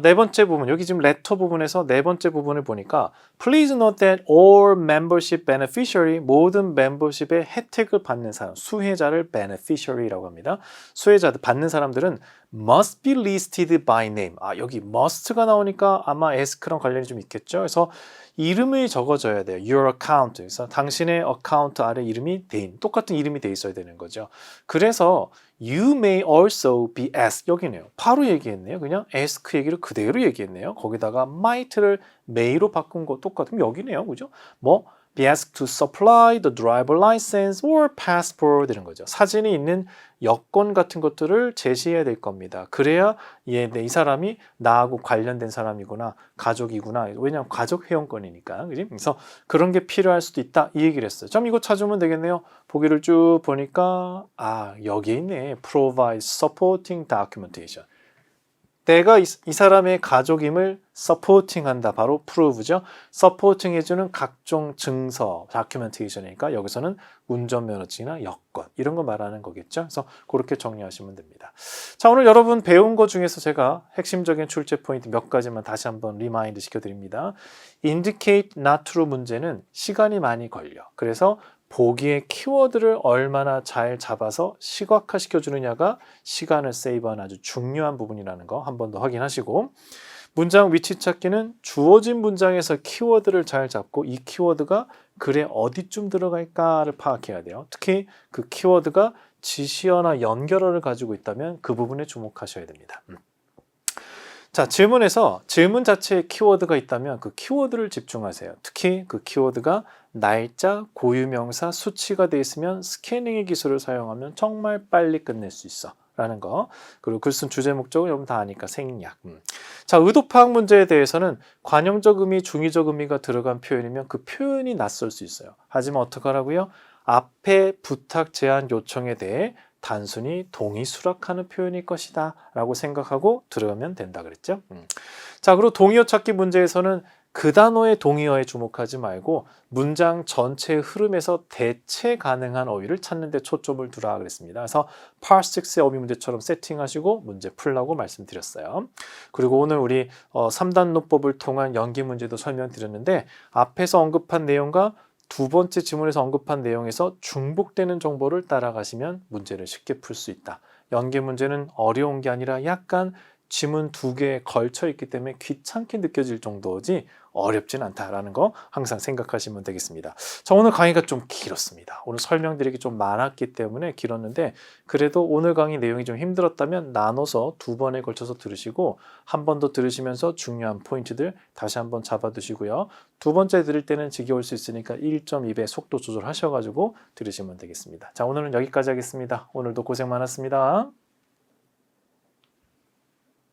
네 번째 부분, 여기 지금 letter 부분에서 네 번째 부분을 보니까 Please note that all membership beneficiary, 모든 멤버십의 혜택을 받는 사람, 수혜자를 beneficiary라고 합니다. 수혜자들 받는 사람들은 must be listed by name. 여기 must가 나오니까 아마 ask랑 관련이 좀 있겠죠. 그래서 이름이 적어져야 돼요. Your account. 그래서 당신의 어카운트 아래 이름이 똑같은 이름이 돼 있어야 되는 거죠. 그래서 You may also be asked. 여기네요. 바로 얘기했네요. 그냥 ask 얘기를 그대로 얘기했네요. 거기다가 might를 may로 바꾼 거 똑같으면 여기네요. 그죠? be asked to supply the driver license or passport 이런 거죠. 사진이 있는 여권 같은 것들을 제시해야 될 겁니다. 그래야 이 사람이 나하고 관련된 사람이구나, 가족이구나. 왜냐하면 가족 회원권이니까. 그지? 그래서 그런 게 필요할 수도 있다. 이 얘기를 했어요. 좀 이거 찾으면 되겠네요. 보기를 쭉 보니까 여기에 있네. Provide supporting documentation. 내가 이 사람의 가족임을 supporting 한다. 바로 prove죠. supporting 해주는 각종 증서, documentation이니까 여기서는 운전면허증이나 여권 이런 거 말하는 거겠죠. 그래서 그렇게 정리하시면 됩니다. 자, 오늘 여러분 배운 것 중에서 제가 핵심적인 출제 포인트 몇 가지만 다시 한번 리마인드 시켜드립니다. indicate not true 문제는 시간이 많이 걸려. 그래서 보기의 키워드를 얼마나 잘 잡아서 시각화시켜 주느냐가 시간을 세이브하는 아주 중요한 부분이라는 거 한 번 더 확인하시고, 문장 위치 찾기는 주어진 문장에서 키워드를 잘 잡고 이 키워드가 글에 어디쯤 들어갈까를 파악해야 돼요. 특히 그 키워드가 지시어나 연결어를 가지고 있다면 그 부분에 주목하셔야 됩니다. 자, 질문에서 질문 자체에 키워드가 있다면 그 키워드를 집중하세요. 특히 그 키워드가 날짜, 고유명사, 수치가 돼 있으면 스캐닝의 기술을 사용하면 정말 빨리 끝낼 수 있어 라는 거. 그리고 글쓴 주제 목적은 여러분 다 아니까 생략. 자, 의도 파악 문제에 대해서는 관용적 의미, 중의적 의미가 들어간 표현이면 그 표현이 낯설 수 있어요. 하지만 어떡하라고요? 앞에 부탁, 제안, 요청에 대해 단순히 동의 수락하는 표현일 것이다 라고 생각하고 들어가면 된다 그랬죠. 자, 그리고 동의어 찾기 문제에서는 그 단어의 동의어에 주목하지 말고 문장 전체의 흐름에서 대체 가능한 어휘를 찾는 데 초점을 두라 그랬습니다. 그래서 Part 6의 어휘 문제처럼 세팅하시고 문제 풀라고 말씀드렸어요. 그리고 오늘 우리 3단 노법을 통한 연기 문제도 설명드렸는데 앞에서 언급한 내용과 두 번째 지문에서 언급한 내용에서 중복되는 정보를 따라가시면 문제를 쉽게 풀 수 있다. 연계 문제는 어려운 게 아니라 약간 지문 두 개에 걸쳐 있기 때문에 귀찮게 느껴질 정도지 어렵진 않다라는 거 항상 생각하시면 되겠습니다. 자, 오늘 강의가 좀 길었습니다. 오늘 설명드리기 좀 많았기 때문에 길었는데 그래도 오늘 강의 내용이 좀 힘들었다면 나눠서 두 번에 걸쳐서 들으시고 한 번 더 들으시면서 중요한 포인트들 다시 한번 잡아두시고요. 두 번째 들을 때는 지겨울 수 있으니까 1.2배 속도 조절하셔가지고 들으시면 되겠습니다. 자, 오늘은 여기까지 하겠습니다. 오늘도 고생 많았습니다.